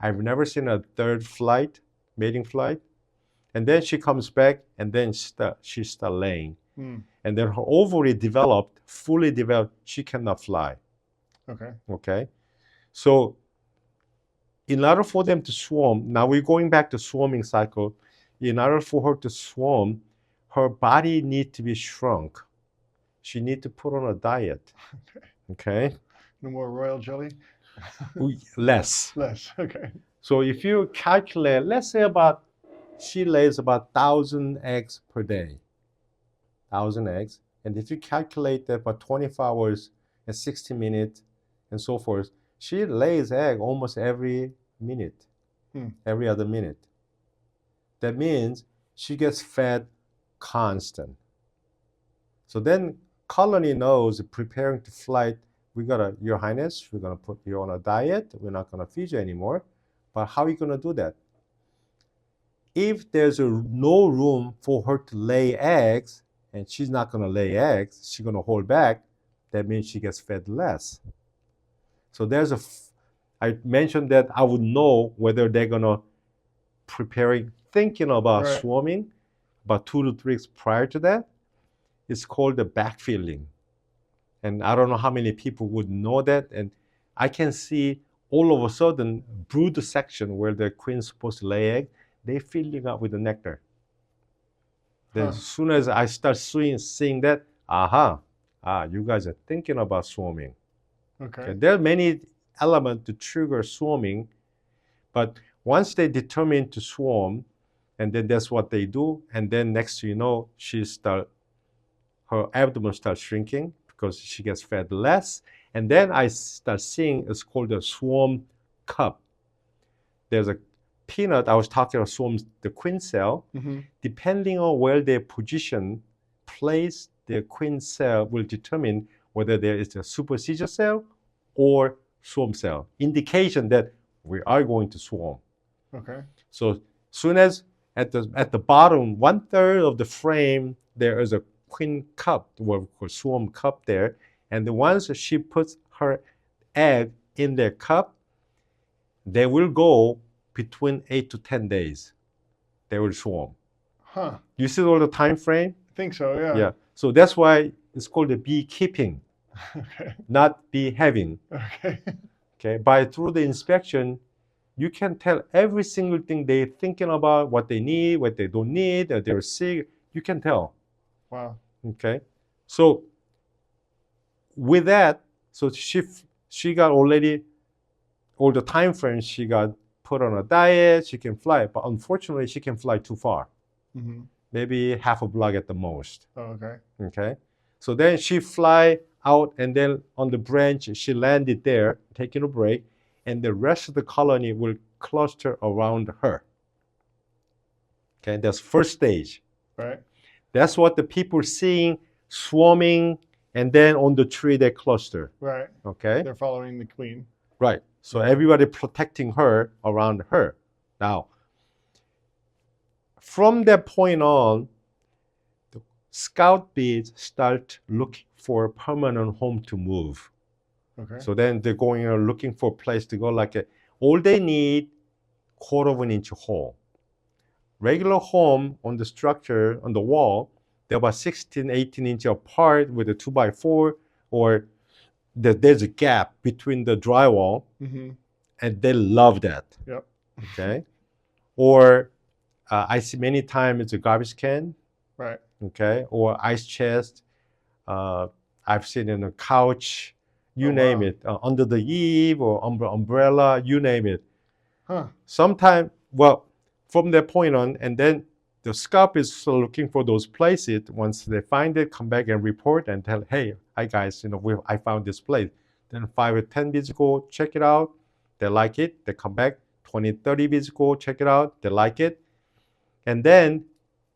I've never seen a third flight, mating flight. And then she comes back, and then she start laying. Mm. And then her ovary developed, fully developed, she cannot fly. Okay. Okay, so in order for them to swarm, now we're going back to swarming cycle. In order for her to swarm, her body needs to be shrunk. She needs to put on a diet. Okay. No more royal jelly? Less. Less. Okay. So if you calculate, let's say she lays about 1,000 eggs per day. 1,000 eggs. And if you calculate that by 24 hours and 60 minutes and so forth, she lays egg almost every minute, every other minute. That means she gets fed constant. So then colony knows preparing to flight, Your Highness, we're gonna put you on a diet, we're not gonna feed you anymore. But how are you gonna do that? If there's no room for her to lay eggs, and she's not gonna lay eggs, she's gonna hold back, that means she gets fed less. So I mentioned that I would know whether they're gonna thinking about Right. swarming about 2 to 3 weeks prior to that. It's called the backfilling. And I don't know how many people would know that. And I can see all of a sudden, brood section where the queen's supposed to lay egg, they're filling up with the nectar. Then as soon as I start seeing that, you guys are thinking about swarming. Okay. There are many elements to trigger swarming, but once they determine to swarm, and then that's what they do, and then next thing you know, her abdomen starts shrinking because she gets fed less, and then I start seeing it's called a swarm cup. There's a peanut I was talking about, swarms, the queen cell. Mm-hmm. Depending on where they place the queen cell will determine whether there is a supersedure cell or swarm cell. Indication that we are going to swarm. Okay. So soon as at the bottom, 1/3 of the frame, there is a queen cup, what we call swarm cup there. And once she puts her egg in their cup, they will go between 8 to 10 days. They will swarm. Huh. You see all the time frame? I think so, yeah. Yeah. So that's why it's called the beekeeping, Okay. not bee having. Okay. Okay. Through the inspection, you can tell every single thing they're thinking about, what they need, what they don't need, that they're sick. You can tell. Wow. Okay. So with that, so she got already all the time frames. She got put on a diet. She can fly, but unfortunately, she can fly too far. Mm-hmm. Maybe half a block at the most. Oh, okay. Okay. So then she fly out, and then on the branch she landed there, taking a break, and the rest of the colony will cluster around her. Okay, that's first stage. Right. That's what the people seeing swarming, and then on the tree they cluster. Right. Okay. They're following the queen. Right. So everybody protecting her around her. Now, from that point on, scout bees start looking for a permanent home to move. Okay. So then they're going and looking for a place to go. All they need, 1/4 inch hole. Regular home on the structure on the wall, they're about 16, 18 inch apart with a 2x4, or there's a gap between the drywall, Mm-hmm. and they love that. Yep. Okay. Or I see many times it's a garbage can. Right. Okay. Or ice chest. I've seen in a couch, you Oh, name wow. it, under the eave or umbrella, you name it. Huh. Sometimes, well, from that point on, and then the scout is still looking for those places. Once they find it, come back and report and tell, hey, hi guys, I found this place. Then 5 or 10 bees go check it out. They like it. They come back. 20, 30 bees go check it out. They like it. And then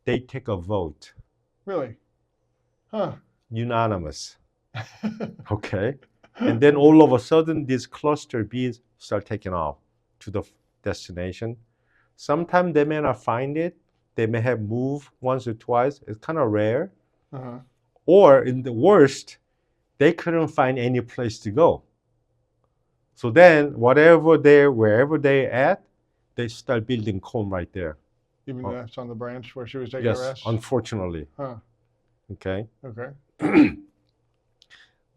they take a vote. Really? Huh. Unanimous. Okay. And then all of a sudden, these cluster bees start taking off to the destination. Sometimes they may not find it. They may have moved once or twice. It's kind of rare. Uh-huh. Or in the worst, they couldn't find any place to go. So then wherever they're at, they start building comb right there. Even Oh. that's on the branch where she was taking a Yes, rest? unfortunately. Huh. Okay. Okay.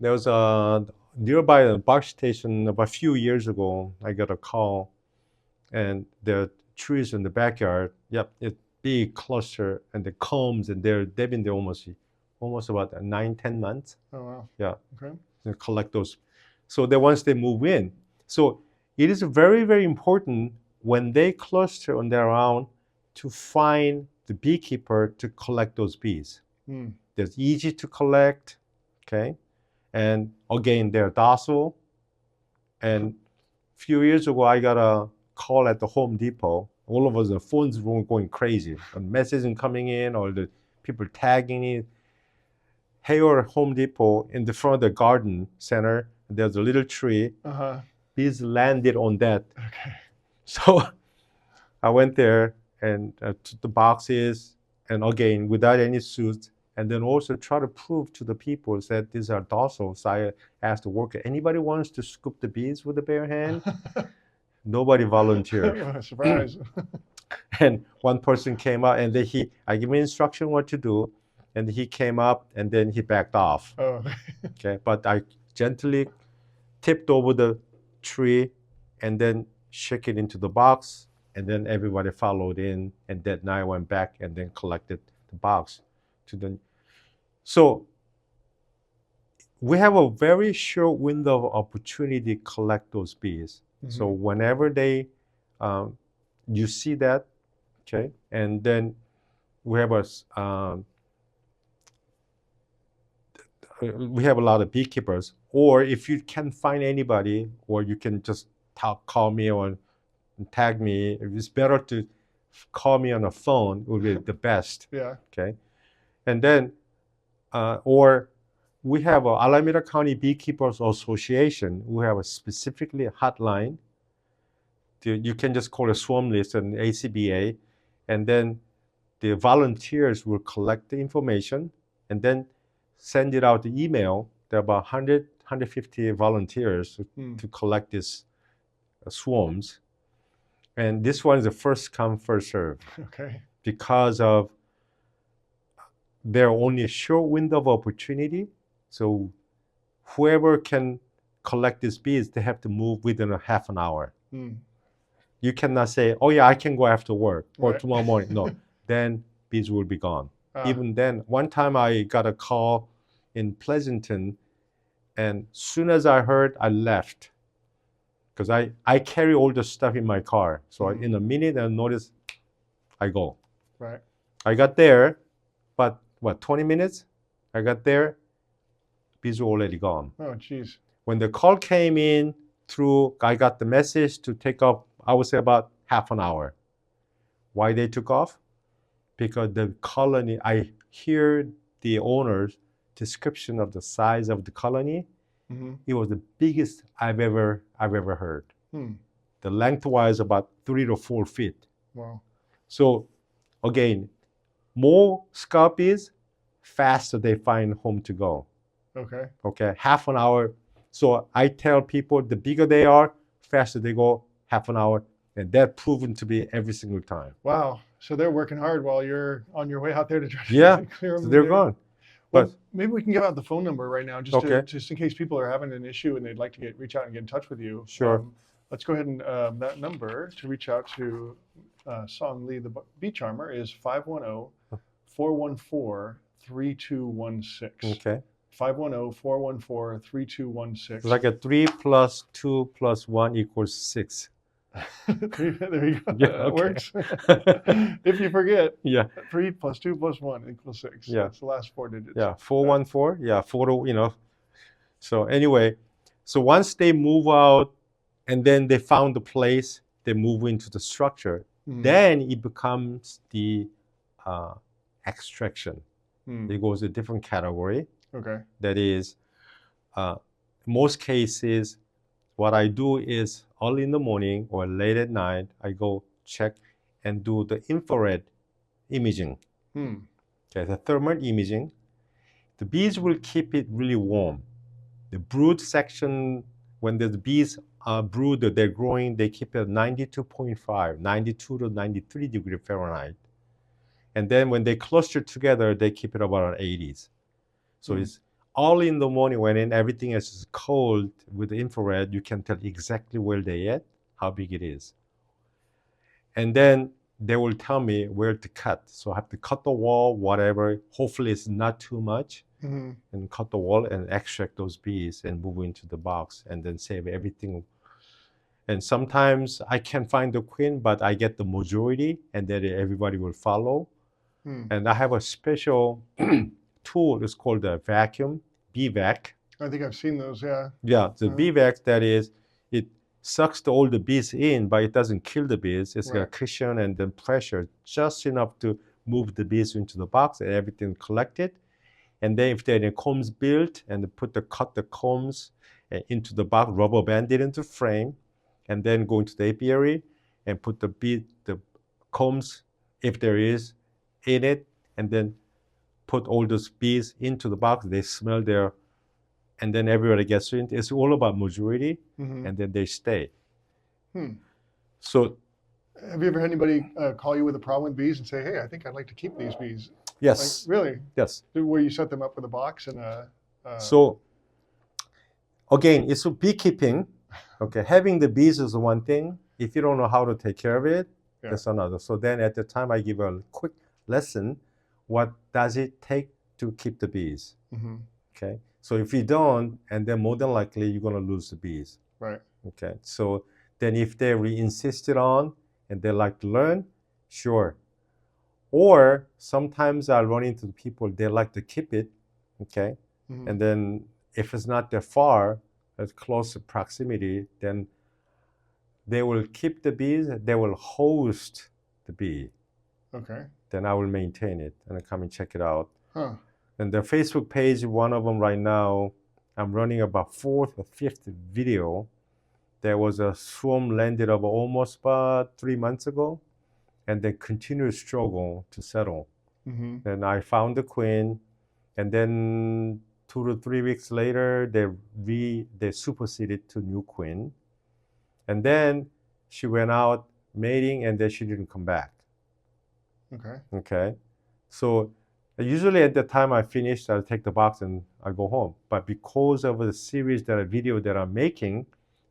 There was a nearby a bus station about a few years ago. I got a call, and there are trees in the backyard. Yep, it big cluster, and the combs, and they've been there almost about 9, 10 months. Oh, wow. Yeah. Okay. To collect those. So then once they move in, so it is very, very important when they cluster on their own to find the beekeeper to collect those bees. Hmm. They're easy to collect, okay? And again, they're docile. And a few years ago, I got a call at the Home Depot. All of us, the phones were going crazy. A messaging coming in, or the people tagging it. Hey, or Home Depot, in the front of the garden center, there's a little tree. Uh-huh. Bees landed on that. Okay. So I went there and took the boxes, and again, without any suits, and then also try to prove to the people that these are docile. So I asked the worker, anybody wants to scoop the bees with a bare hand? Nobody volunteered. Surprise. And one person came up, and then I gave him instruction what to do, and he came up, and then he backed off. Oh. Okay, but I gently tipped over the tree and then shook it into the box, and then everybody followed in, and that night I went back and then collected the box to the. So we have a very short window of opportunity to collect those bees. Mm-hmm. So whenever you see that, okay, and then we have a lot of beekeepers, or if you can't find anybody, or you can just call me or tag me. It's better to call me on the phone, it would be the best. Yeah. Okay. And then, or we have a Alameda County Beekeepers Association. We have a specifically hotline. You can just call a swarm list and ACBA, and then the volunteers will collect the information and then send it out the email. There are about 100, 150 volunteers to collect these swarms. And this one is a first come, first serve. Okay. Because of there are only a short window of opportunity. So whoever can collect these bees, they have to move within a half an hour. You cannot say, oh yeah, I can go after work or Right. tomorrow morning. No, then bees will be gone. Even then, one time I got a call in Pleasanton, and soon as I heard, I left. Because I carry all the stuff in my car. So in a minute, I notice, I go. Right. I got there, but 20 minutes? I got there, bees were already gone. Oh, geez. When the call came in through, I got the message to take off, I would say about half an hour. Why they took off? Because the colony, I hear the owner's description of the size of the colony. It was the biggest I've ever heard. The lengthwise about 3 to 4 feet. Wow. So again, more scout bees, faster they find home to go. Okay. Okay, half an hour, So I tell people the bigger they are, faster they go, half an hour. And that proven to be every single time. Wow. So they're working hard while you're on your way out there to try to Yeah, clear so them. they're gone. Well, But maybe we can give out the phone number right now, okay, just in case people are having an issue and they'd like to reach out and get in touch with you. sure. Let's go ahead and that number to reach out to Song Lee, the bee charmer, is 510-414-3216. Okay. 510-414-3216. It's like a 3 + 2 + 1 = 6. There you go. Yeah, That okay. works. If you forget, Yeah, 3 + 2 + 1 = 6. Yeah. That's the last 4 digits. yeah, 414. Yeah, 4, So anyway, so once they move out and then they found the place, they move into the structure, Mhm. then it becomes the extraction. Hmm. It goes a different category. Okay. That is, most cases, what I do is early in the morning or late at night, I go check and do the infrared imaging. Hmm. Okay, the thermal imaging. The bees will keep it really warm. The brood section, when the bees are brooded, they're growing, they keep it at 92.5, 92 to 93 degrees Fahrenheit. And then when they cluster together, they keep it about 80s. So it's early in the morning when everything is cold with the infrared, you can tell exactly where they at, how big it is. And then they will tell me where to cut. So I have to cut the wall, whatever. Hopefully it's not too much. Mm-hmm. And cut the wall and extract those bees and move into the box and then save everything. And sometimes I can't find the queen, but I get the majority and then everybody will follow. And I have a special tool. It's called the vacuum, bee-vac. I think I've seen those, yeah. Yeah, the bee-vac, that is, it sucks all the bees in, but it doesn't kill the bees. It's got a cushion and then pressure just enough to move the bees into the box and everything collected. And then if there are any combs built, and cut the combs into the box, rubber band it into frame, and then go into the apiary and put the combs, if there is, in it, and then put all those bees into the box. They smell there, and then everybody gets in. It's all about majority, and then they stay. So, have you ever had anybody call you with a problem with bees and say, "Hey, I think I'd like to keep these bees"? yes, Like, really? yes. Where you set them up with a box and So, again, it's beekeeping. Okay, having the bees is one thing. If you don't know how to take care of it, that's another. So then at the time I give a quick lesson. What does it take to keep the bees? Okay, so if you don't, and then more than likely you're going to lose the bees. Right. Okay, so then if they insisted on and they like to learn, sure. Or sometimes I run into people, they like to keep it, okay? And then if it's not that far, at close proximity, then they will keep the bees, they will host the bee. Okay. Then I will maintain it and I come and check it out. Huh. And the Facebook page, one of them right now, I'm running about 4th or 5th video. There was a swarm landed over almost about 3 months ago, and they continued struggle to settle. And I found the queen, and then 2 to 3 weeks later, they superseded to new queen. And then she went out mating, and then she didn't come back. Okay. Okay. So usually at the time I finish, I'll take the box and I go home. But because of the series video that I'm making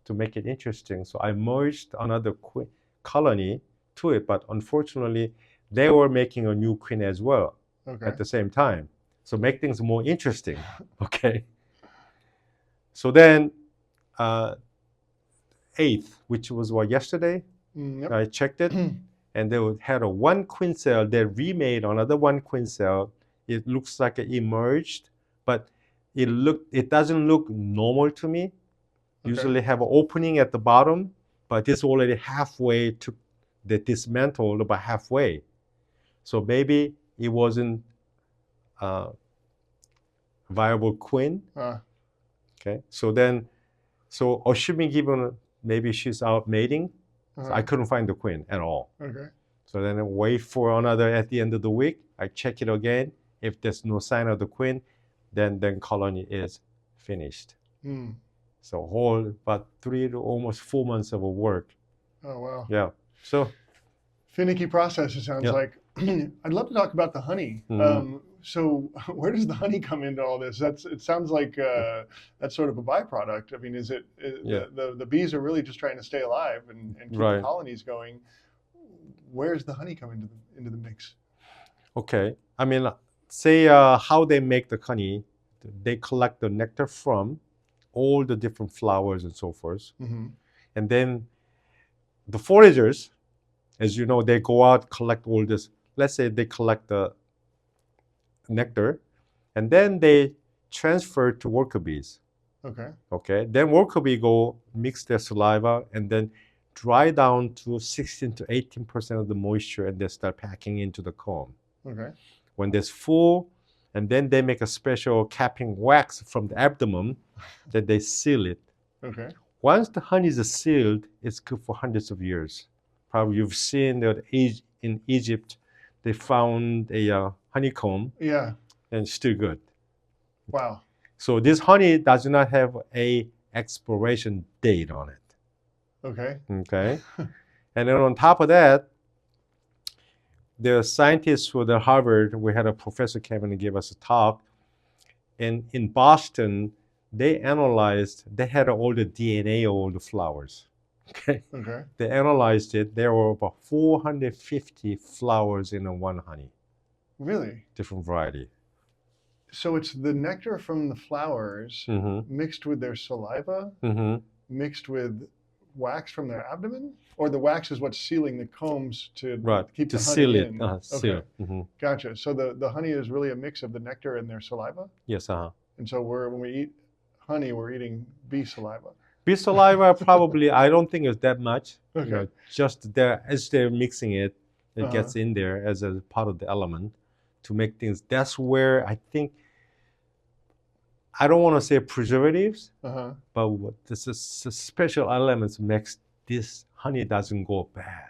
to make it interesting, so I merged another colony to it. But unfortunately, they were making a new queen as well at the same time. So make things more interesting. Okay. So then 8th, which was yesterday, I checked it. And they had a one queen cell. They remade another one queen cell. It looks like it emerged, but it doesn't look normal to me. Usually have an opening at the bottom, but this already halfway to the dismantled about halfway. So maybe it wasn't viable queen. Okay. So assuming given maybe she's out mating. So I couldn't find the queen at all. Okay. So then I wait for another at the end of the week. I check it again. If there's no sign of the queen, then colony is finished. So whole about 3 to almost 4 months of work. Oh, wow. Yeah. So Finicky process, it sounds yeah. like. I'd love to talk about the honey. So where does the honey come into all this? It sounds like that's sort of a byproduct. I mean, Yeah. the bees are really just trying to stay alive and keep the Right. colonies going. Where's the honey come into the mix? Okay. I mean, say how they make the honey. They collect the nectar from all the different flowers and so forth. Mm-hmm. And then the foragers, as you know, they go out, collect all this. Let's say they collect the nectar, and then they transfer to worker bees. Okay. Okay. Then worker bee go mix their saliva and then dry down to 16 to 18% of the moisture, and they start packing into the comb. Okay. When there's full, and then they make a special capping wax from the abdomen that they seal it. Okay. Once the honey is sealed, it's good for hundreds of years. Probably you've seen that in Egypt, they found a honeycomb, Yeah. and it's still good. Wow. So this honey does not have a expiration date on it. Okay. Okay. And then on top of that, the scientists who at Harvard, we had a professor came in and gave us a talk. And in Boston, they analyzed, they had all the DNA of all the flowers. Okay. Okay. They analyzed it. There were about 450 flowers in one honey, Really? different variety. So it's the nectar from the flowers mixed with their saliva, mixed with wax from their abdomen, or the wax is what's sealing the combs to keep to the honey seal in. it. Seal. Okay. Gotcha. So the honey is really a mix of the nectar and their saliva. Yes. And so when we eat honey, we're eating bee saliva. Bee saliva probably, I don't think it's that much. Okay. You know, just there as they're mixing it, it gets in there as a part of the element to make things. That's where I think, I don't want to say preservatives, but what this is special elements makes this honey doesn't go bad.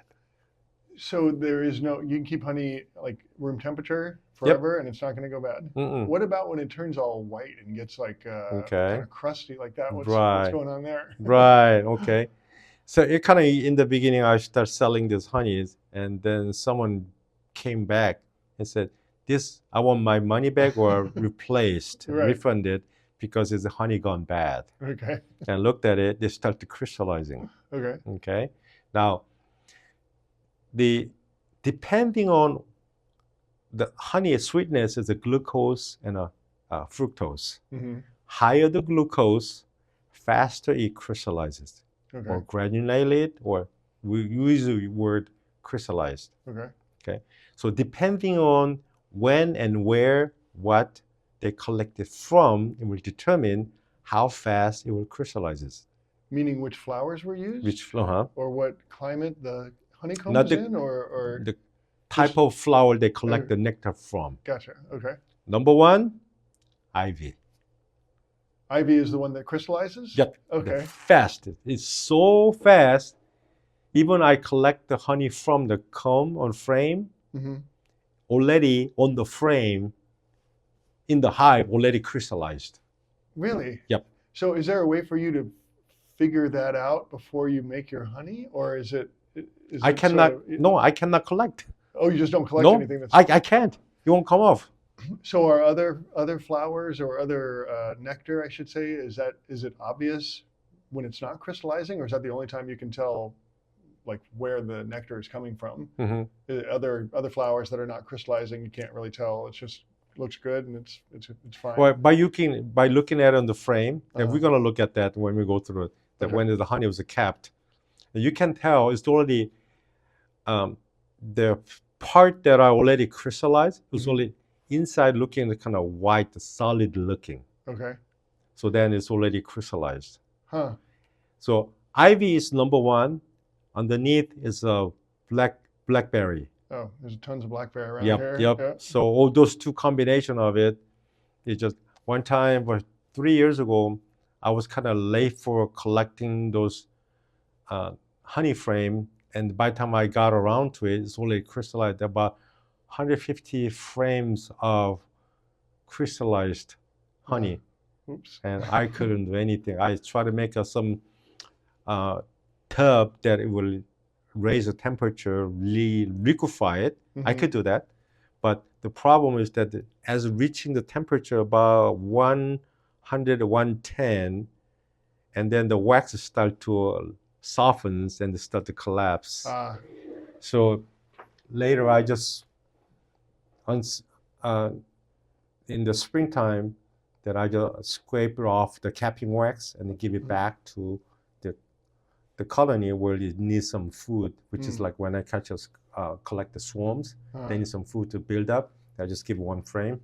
So there is no, you can keep honey like room temperature forever and it's not going to go bad. What about when it turns all white and gets like kind of crusty like that? What's going on there? Right. Okay. So it kind of in the beginning, I started selling these honeys, and then someone came back and said, "This, I want my money back or replaced, refunded, because it's honey gone bad." Okay. And looked at it, they started crystallizing. Okay. Okay. Now, depending on the honey sweetness is a glucose and a fructose. Higher the glucose, faster it crystallizes, or granulated, or we use the word crystallized. Okay. So depending on when and where, what they collect it from, it will determine how fast it will crystallizes. Meaning which flowers were used? Which flower? Or what climate the honeycomb is in, or the type of flower they collect the nectar from. Gotcha. Okay. Number one, ivy. Ivy is the one that crystallizes? Yep. Okay. The fastest. It's so fast. Even I collect the honey from the comb on frame, already on the frame, in the hive, already crystallized. Really? Yep. So is there a way for you to figure that out before you make your honey, or is it? I cannot. No, I cannot collect. Oh, you just don't collect anything that's. I can't. It won't come off. So are other flowers or other nectar, I should say, is it obvious when it's not crystallizing, or is that the only time you can tell, like, where the nectar is coming from? Other flowers that are not crystallizing, you can't really tell. It just looks good and it's fine. Well, by looking at it on the frame, and we're gonna look at that when we go through it. That when the honey was capped, you can tell it's already the part that are already crystallized is only inside looking kind of white, solid looking. Okay. So then it's already crystallized. Huh. So ivy is number one. Underneath is a blackberry. Oh, there's tons of blackberry around here. Yep. So all those two combination of it, just one time, 3 years ago, I was kind of late for collecting those honey frame, and by the time I got around to it, it's already crystallized. About 150 frames of crystallized honey. Oops. and I couldn't do anything. I tried to make some tub that it will raise the temperature, liquefy it. I could do that, but the problem is that as reaching the temperature about 100 to 110, and then the wax start to softens and start to collapse. So later I just in the springtime that I just scrape off the capping wax and give it back to the colony where it needs some food, which is like when I collect the swarms, they need some food to build up. I just give one frame,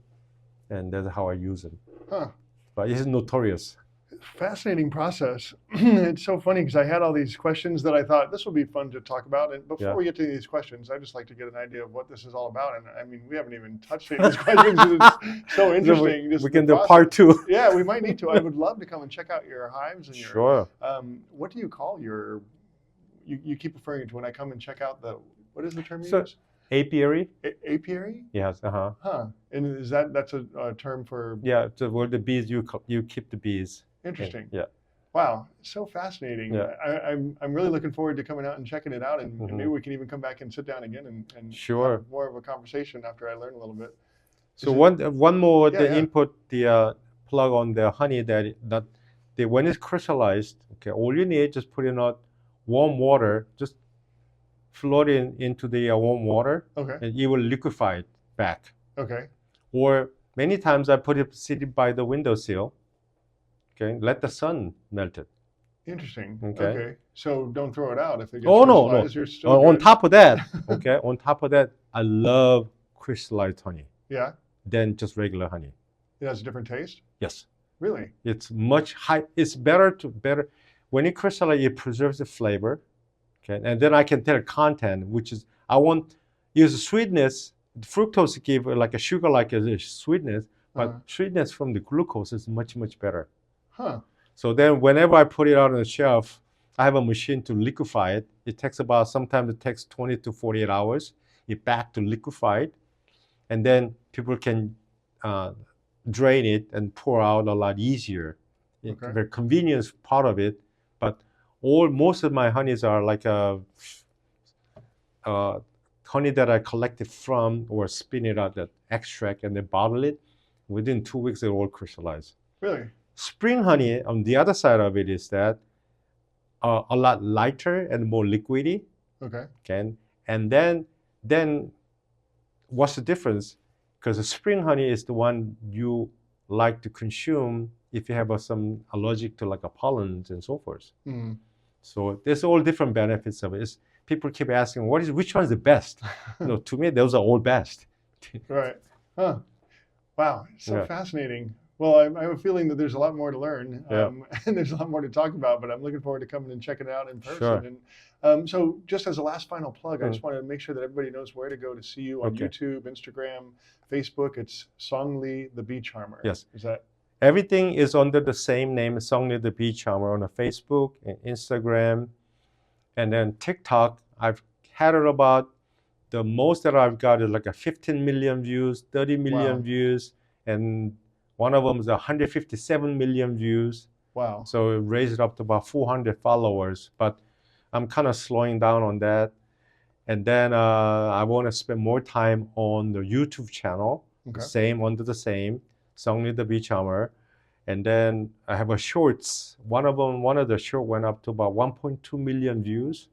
and that's how I use it. But it's notorious. Fascinating process. It's so funny because I had all these questions that I thought this would be fun to talk about. And before we get to these questions, I'd just like to get an idea of what this is all about. And I mean, we haven't even touched any of these questions. It's so interesting. We can do part 2. Yeah, we might need to. I would love to come and check out your hives and your. Sure. What do you call your? You keep referring to when I come and check out the. What is the term you use? Apiary. Apiary? Yes. And is that's a term for? Yeah, so where the bees you keep the bees. Interesting. Yeah. Wow, so fascinating. Yeah. I'm really looking forward to coming out and checking it out, and maybe we can even come back and sit down again and sure. have more of a conversation after I learn a little bit. So one more input, the plug on the honey that when it's crystallized, okay, all you need just put in warm water, just float it into the warm water, and it will liquefy it back. Okay. Or many times I put it sitting by the windowsill. Okay, let the sun melt it. Interesting. Okay. So don't throw it out if it gets crystallized. You're still on top of that, on top of that, I love crystallized honey. Yeah. Than just regular honey. It has a different taste? Yes. Really? It's much it's better when it crystallizes, it preserves the flavor. Okay, and then I can tell content, which is I want use sweetness. Fructose give like a sugar like a sweetness, but sweetness from the glucose is much better. So then whenever I put it out on the shelf, I have a machine to liquefy it. It takes sometimes it takes 20 to 48 hours. It back to liquefy it. And then people can drain it and pour out a lot easier. The convenience part of it, but most of my honeys are like honey that I collected from or spin it out, that extract, and then bottle it. Within 2 weeks, they're all crystallized. Really? Spring honey, on the other side of it, is that a lot lighter and more liquidy. Okay. And then what's the difference? Because the spring honey is the one you like to consume if you have some allergic to like a pollens and so forth. So there's all different benefits of it. People keep asking, which one is the best? To me, those are all best. Right. Huh. Wow. So fascinating. Well, I have a feeling that there's a lot more to learn, and there's a lot more to talk about, but I'm looking forward to coming and checking it out in person. Sure. And so just as a last final plug, I just want to make sure that everybody knows where to go to see you on YouTube, Instagram, Facebook. It's Song Lee, the Bee Charmer. Yes. Is that? Everything is under the same name, Song Lee, the Bee Charmer, on Facebook and Instagram. And then TikTok, I've had it about, the most that I've got is like 15 million views, 30 million views, and one of them is 157 million views. Wow. So it raised it up to about 400 followers, but I'm kind of slowing down on that. And then I want to spend more time on the YouTube channel, under the same, Song Lee the Bee Charmer. And then I have a shorts. One of the short went up to about 1.2 million views.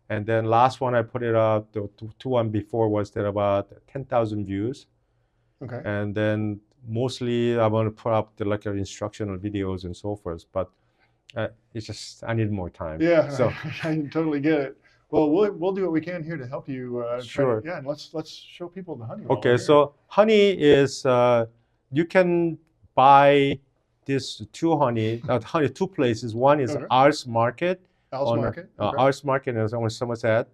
And then last one I put it up, the two one before was at about 10,000 views. Okay. And then mostly I want to put up the instructional videos and so forth, but it's just I need more time. Yeah, so I totally get it. Well, we'll do what we can here to help you. Sure. And let's show people the honey. Okay, so honey is you can buy this two places. One is Ars Market. Ars Market is on Somerset,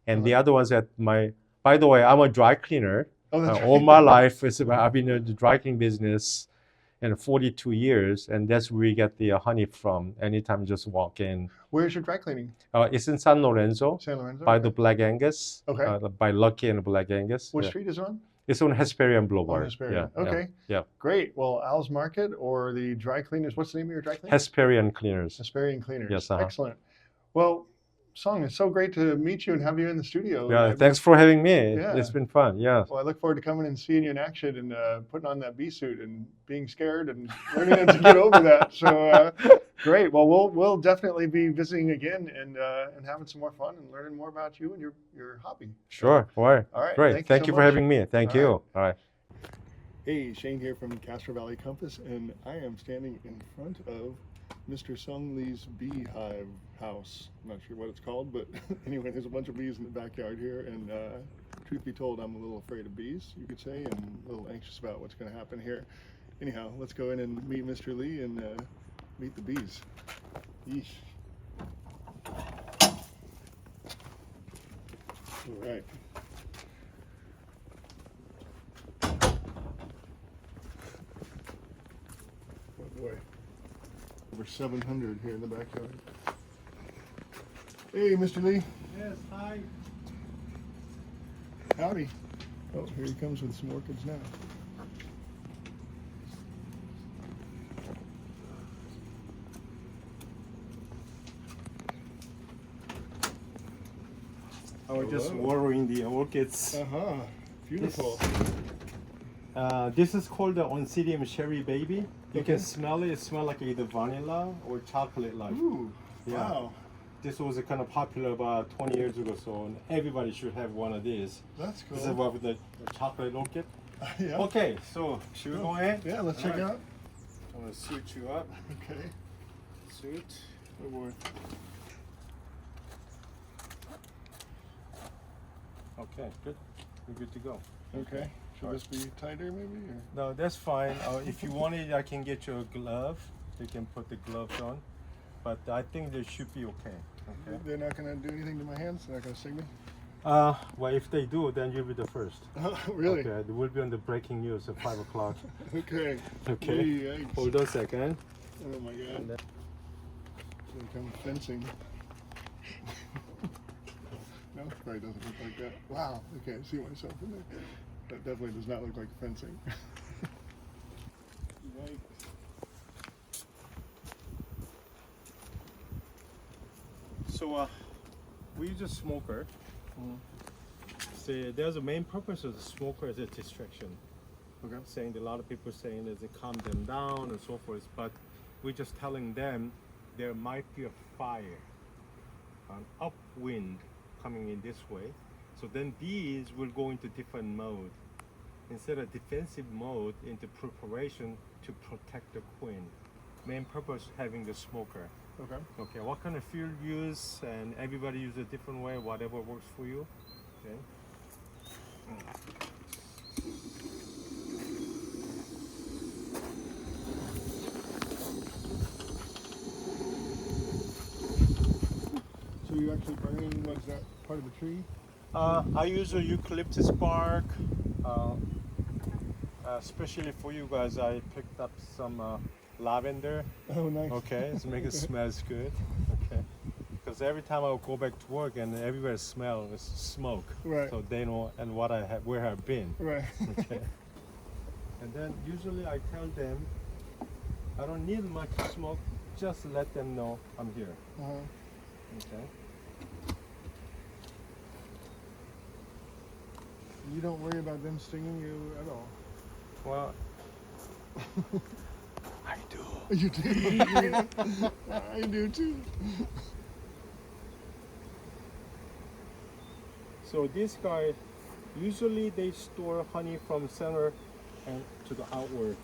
and the other one's at my. By the way, I'm a dry cleaner. All my life I've been in the dry cleaning business, and 42 years, and that's where we get the honey from. Anytime you just walk in. Where's your dry cleaning? It's in San Lorenzo. San Lorenzo. By the Black Angus. By Lucky and Black Angus. What street is it on? It's on Hesperian Oh, Boulevard. Hesperian. Yeah. Okay. Yeah. Great. Well, Al's Market or the dry cleaners. What's the name of your dry cleaners? Hesperian Cleaners. Hesperian Cleaners. Yes. Excellent. Well, Song, it's so great to meet you and have you in the studio. Yeah. Thanks for having me. Yeah. It's been fun. Yeah. Well, I look forward to coming and seeing you in action and putting on that bee suit and being scared and learning to get over that. So great. Well, we'll definitely be visiting again and having some more fun and learning more about you and your hobby. Sure. All right. All right. Great. Thank so you for much. having me. Thank All you. right. All right. Hey, Shane here from Castro Valley Compass, and I am standing in front of Mr. Sung Lee's beehive house. I'm not sure what it's called, but anyway, there's a bunch of bees in the backyard here, and truth be told, I'm a little afraid of bees, you could say, and a little anxious about what's going to happen here. Anyhow, let's go in and meet Mr. Lee and meet the bees. Yeesh. All right. Oh boy. Over 700 here in the backyard. Hey, Mr. Lee. Yes, hi. Howdy. Oh, here he comes with some orchids now. I was just Hello. watering the orchids. Uh-huh. Beautiful. This is called the Oncidium Cherry Baby. You Okay. can smell it. It smells like either vanilla or chocolate like. Ooh. Yeah. Wow. This was kind of popular about 20 years ago, so everybody should have one of these. That's This is cool. what with the chocolate orchid. Yeah. Okay, so should we go in? Yeah, let's check it Alright. out. I'm gonna suit you up. Okay. Suit. Oh boy. Okay, good. We're good to go. Okay. Should this be tighter maybe? Or? No, that's fine. If you want it, I can get you a glove. You can put the gloves on. But I think they should be okay. Okay. They're not going to do anything to my hands? They're not going to sting me? Well, if they do, then you'll be the first. Oh, really? Okay, it will be on the breaking news at 5 o'clock. Okay. Okay. Yikes. Hold on a second. Oh my god. And then- Here comes fencing. No, probably doesn't look like that. Wow. Okay, I see myself in there. That definitely does not look like fencing. Yikes. So, we use a smoker. See, there's a main purpose of the smoker as a distraction. Okay. Saying a lot of people saying that it calm them down and so forth, but we're just telling them there might be a fire, an upwind coming in this way. So then bees will go into different mode. Instead of defensive mode, into preparation to protect the queen. Main purpose having the smoker. Okay. Okay, what kind of fuel use, and everybody use a different way, whatever works for you. Okay. So you actually burning, what's that, part of the tree? I use a eucalyptus bark, especially for you guys. I picked up some lavender. Oh, nice. Okay, to make it smells good. Okay, because every time I go back to work and everywhere smell is smoke. Right. So they know and what I have, where I've been. Right. Okay. And then usually I tell them, I don't need much smoke. Just let them know I'm here. Uh-huh. Okay. You don't worry about them stinging you at all? Well, I do. You do? I do too. So this guy, usually they store honey from center and to the outward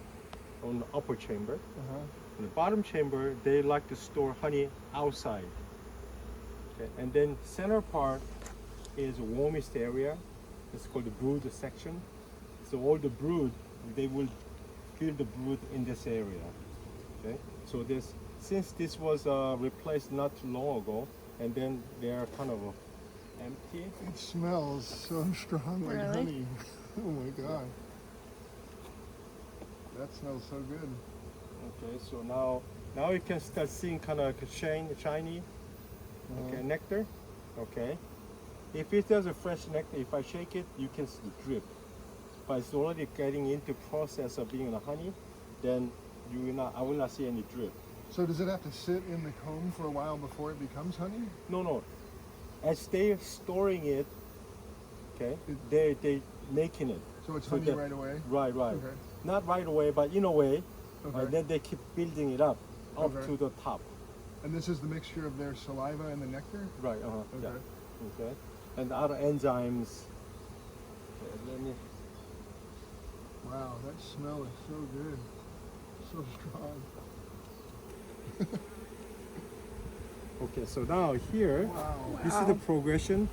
on the upper chamber. Uh-huh. In the bottom chamber, they like to store honey outside. Okay. And then center part is the warmest area. It's called the brood section. So all the brood, they will build the brood in this area. Okay. So this, since this was replaced not too long ago, and then they are kind of empty. It smells so strong like Really? honey. Oh my god. That smells so good. Okay, so now you can start seeing kind of shiny, okay, nectar. Okay, if it has a fresh nectar, if I shake it, you can see the drip. but it's already getting into process of being a honey, then I will not see any drip. So does it have to sit in the comb for a while before it becomes honey? No. As they're storing it, okay, they making it. So it's So honey that- right away? Right. Okay. Not right away, but in a way. Okay. Then they keep building it up Okay. to the top. And this is the mixture of their saliva and the nectar? Right. Okay. Yeah. Okay. And the other enzymes. Okay, let me. Wow, that smell is so good. So strong. Okay, so now here, Wow. this is the progression.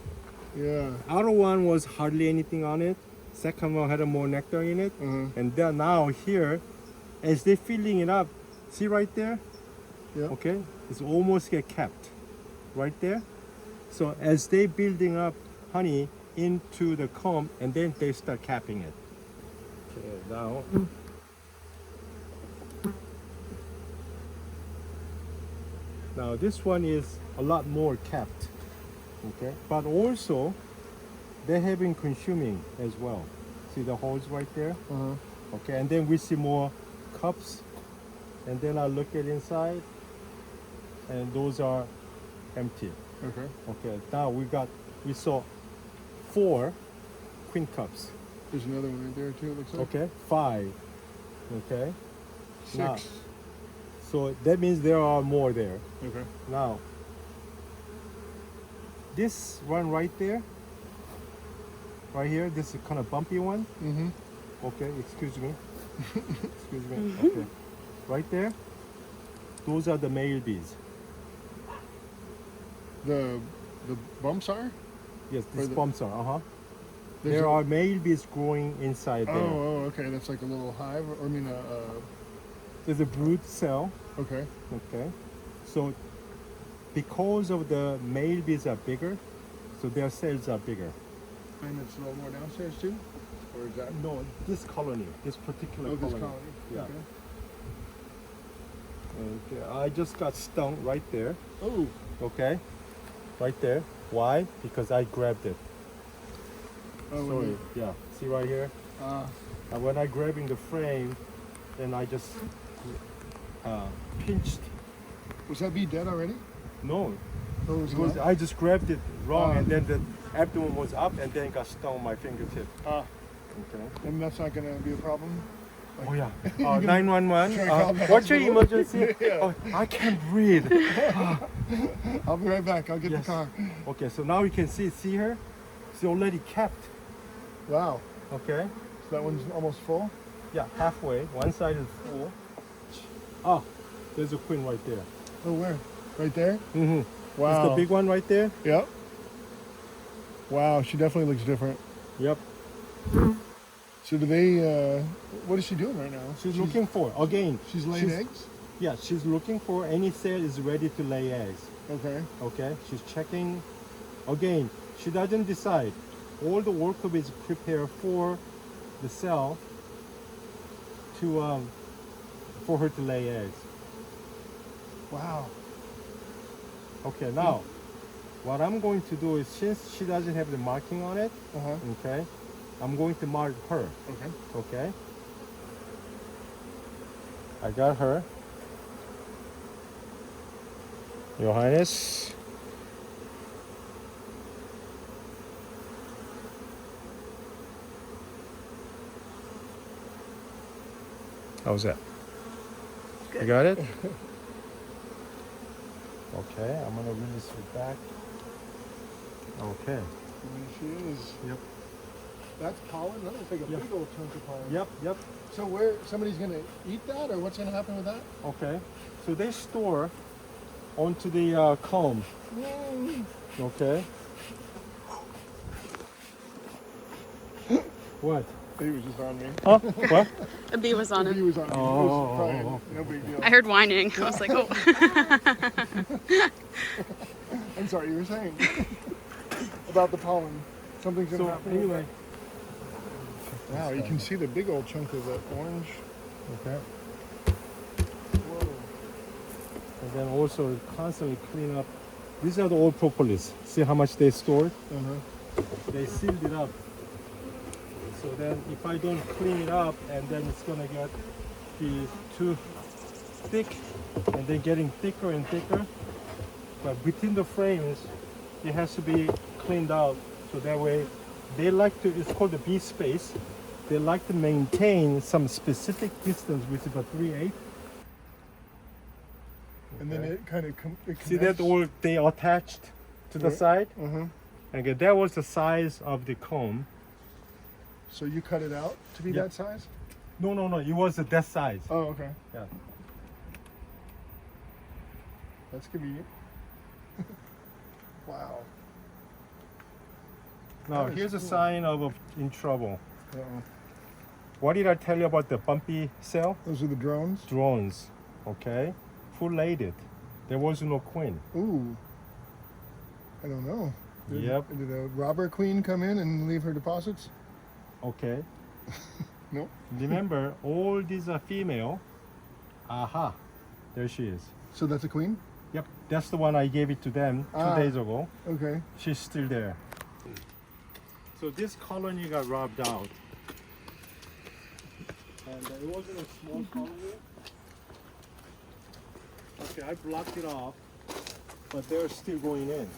Yeah. Outer one was hardly anything on it. Second one had more nectar in it. Uh-huh. And then now here, as they're filling it up, see right there? Yeah. Okay, it's almost get capped right there. So as they building up honey into the comb, and then they start capping it. Okay, now. Now this one is a lot more capped, okay? But also, they have been consuming as well. See the holes right there? Uh-huh. Okay, and then we see more cups, and then I look at inside, and those are empty. Okay. Okay, now we saw 4 queen cups. There's another one right there too, it looks like. Okay, 5. Okay, 6. now- so that means there are more there. Okay. Now, this one right there, right here, this is kind of bumpy one. Mm-hmm. Okay, excuse me. Excuse me. Okay, right there, those are the male bees. The bumps are? Yes, Or these the- bumps are. There's There a- are male bees growing inside there. Oh, okay. That's like a little hive. Or, I mean, There's a brood cell. okay. Okay, so because of the male bees are bigger, so their cells are bigger. And it's a little more downstairs too? Or is that? No, this colony, this particular Oh, this colony. colony. Yeah. Okay. Okay, I just got stung right there. Oh, Okay, right there. Why? Because I grabbed it. oh, Sorry. Yeah. See right here. And when I grabbing the frame, then I just pinched. was that bee dead already? No, Oh, it was because not? I just grabbed it wrong, Ah. and then the abdomen was up, and then got stung on my fingertip. Okay. And that's not going to be a problem? Oh yeah. You gonna- 911. Should I call the What's your hospital? emergency? Yeah. Oh, I can't breathe. I'll be right back. I'll get Yes. the car. Okay, so now you can see her. It's already capped. Wow. Okay. So that one's almost full? Yeah, halfway. One side is full. Ah, there's a queen right there. Oh, where? Right there? Mm-hmm. Wow. It's the big one right there. Yep. Wow, she definitely looks different. Yep. So do they, what is she doing right now? She's looking for again. She's laying eggs? Yeah, she's looking for any cell is ready to lay eggs. Okay. Okay, she's checking. Again, she doesn't decide. All the worker bees prepare for the cell to for her to lay eggs. Wow. Okay, now what I'm going to do is, since she doesn't have the marking on it, Uh-huh. okay, I'm going to mark her. Okay. Okay, I got her. Your Highness. How's that? You got it? Okay, I'm gonna release it back. Okay. And she is. Yep. That's pollen? That looks like a Yep. big old chunk of pollen. Yep. So where, somebody's going to eat that, or what's going to happen with that? Okay. So they store onto the comb. Okay. What? He was just on me. Huh? What? A bee was on He him. was on me. He Oh. was crying. No big deal. I heard whining. I was like, oh. I'm sorry, you were saying about the pollen. Something's going to So happen. with anyway. that. Wow, you can see the big old chunk of the orange. Okay. Whoa. And then also constantly clean up. These are the old propolis. See how much they stored? Uh-huh. They sealed it up. So then if I don't clean it up, and then it's gonna be too thick, and then getting thicker and thicker. But between the frames, it has to be cleaned out, so that way they like to, it's called the bee space. They like to maintain some specific distance, which is about 3/8. And then it kind of See that all they attached to the Yeah. side? Uh-huh. Okay, that was the size of the comb. So you cut it out to be Yeah. that size? No, it was that size. Oh, okay. Yeah. That's convenient. Wow. Now That is here's a cool. sign of in trouble. Uh-oh. What did I tell you about the bumpy cell? Those are the drones? Drones. Okay. Who laid it? There was no queen. Ooh. I don't know. Yep. Did a robber queen come in and leave her deposits? Okay. No. Remember, all these are female. Aha. There she is. So that's a queen? Yep. That's the one I gave it to them 2 days ago. Okay. She's still there. So this colony got robbed out. And it wasn't a small colony. Okay, I blocked it off, but they're still going in.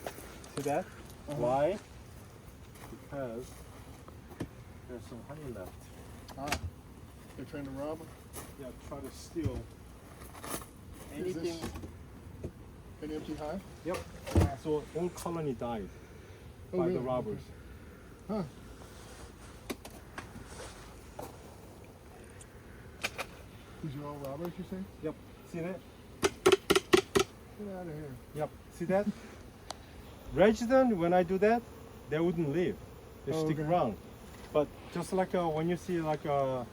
See that? Why? Because there's some honey left. Ah. They're trying to rob? Yeah, try to steal Is anything. this an empty hive? Yep. So all colony died Oh, by really? the robbers. Huh. These are all robbers, you say? Yep. See that? Get out of here. Yep. See that? Resident, when I do that, they wouldn't leave. They Oh, stick okay. around. But just like when you see like a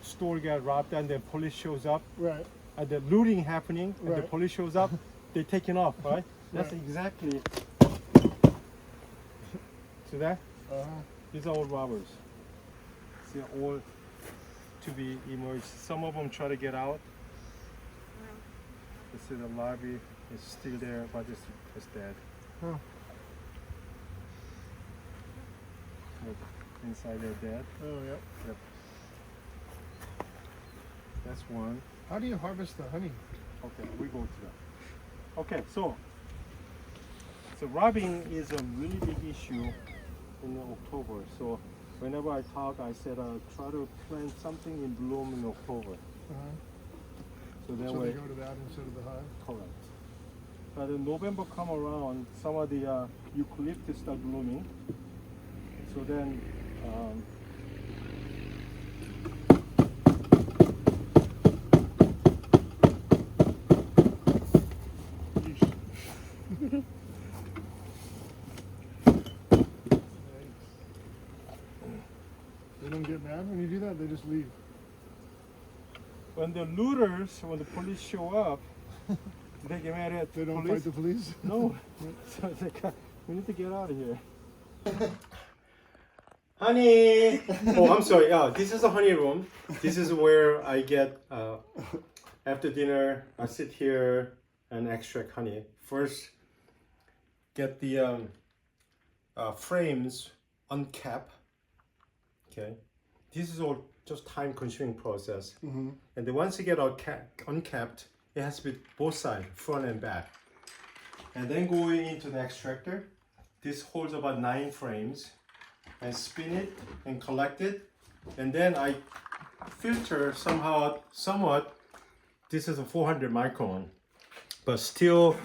store get robbed and the police shows up, Right. and the looting happening, and the Right. police shows up, they're taking off, right? That's Right. exactly. See that? Uh-huh. These are all robbers. See, all to be emerged. Some of them try to get out. You see the lobby is still there, but it's dead. Huh. Look, inside they're dead. Oh, yep. That's one. How do you harvest the honey? Okay, we go to that. Okay, so robbing is a really big issue in October. So whenever I talk, I said try to plant something in bloom in October. Uh-huh. So that So way, they go to that instead of the hive? correct. But in November come around, some of the eucalyptus start blooming. So then, They don't get mad when you do that? They just leave. when the looters, when the police show up, they get mad at They the don't police. fight the police? No. So it's like, we need to get out of here. Honey! Oh, I'm sorry. Yeah, this is a honey room. This is where I get, after dinner, I sit here and extract honey. First, get the frames uncap. Okay. This is all just time consuming process. Mm-hmm. And then once you get uncapped, it has to be both sides, front and back. And then going into the extractor, this holds about 9 frames, and spin it and collect it. And then I filter somewhat. This is a 400 micron, but still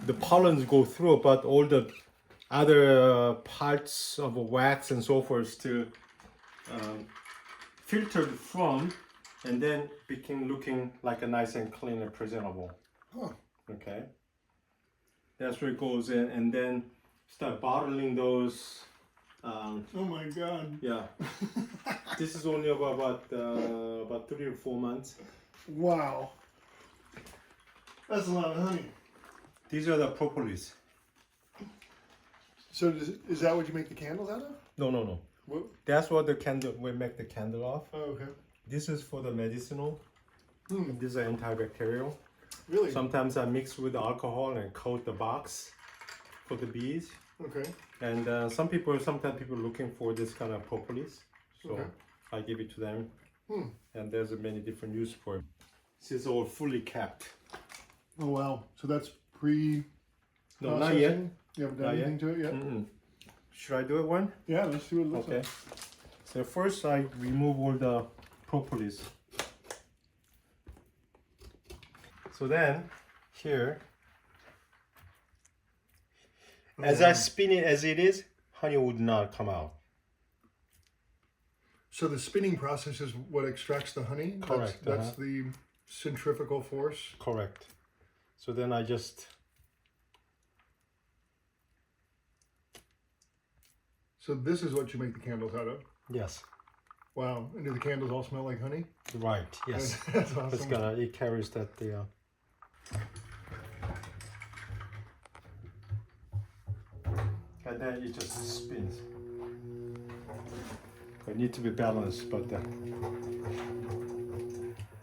the pollens go through, but all the other parts of the wax and so forth still filtered from, and then became looking like a nice and clean and presentable. Huh. Okay. That's where it goes in, and then start bottling those. Oh my God. Yeah. This is only about 3 or 4 months. Wow. That's a lot of honey. These are the propolis. So is that what you make the candles out of? No. What? That's what the candle we make the candle of. Oh, okay. This is for the medicinal. Hmm. These are antibacterial. Really? Sometimes I mix with alcohol and coat the box for the bees. Okay. And sometimes people looking for this kind of propolis. So Okay. I give it to them, Hmm. and there's many different use for it. This is all fully capped. Oh wow! So that's pre. No, not yet. You haven't done Not yet. anything to it yet. Should I do it one? Yeah, let's see what it looks Okay. like. So first I remove all the propolis. So then here, as I spin it as it is, honey would not come out. So the spinning process is what extracts the honey. Correct, That's the centrifugal force. Correct. So then I just, So this is what you make the candles out of. yes, Wow! And do the candles all smell like honey? right, yes. That's awesome. It carries that and then it just spins. It needs to be balanced, but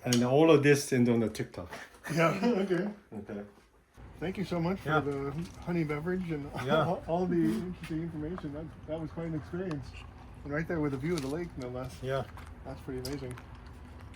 and all of this is on the TikTok. Yeah. Okay. Okay. Thank you so much for Yeah. the honey beverage and Yeah. all the interesting information. That was quite an experience. And right there with a view of the lake, no less. Yeah. That's pretty amazing.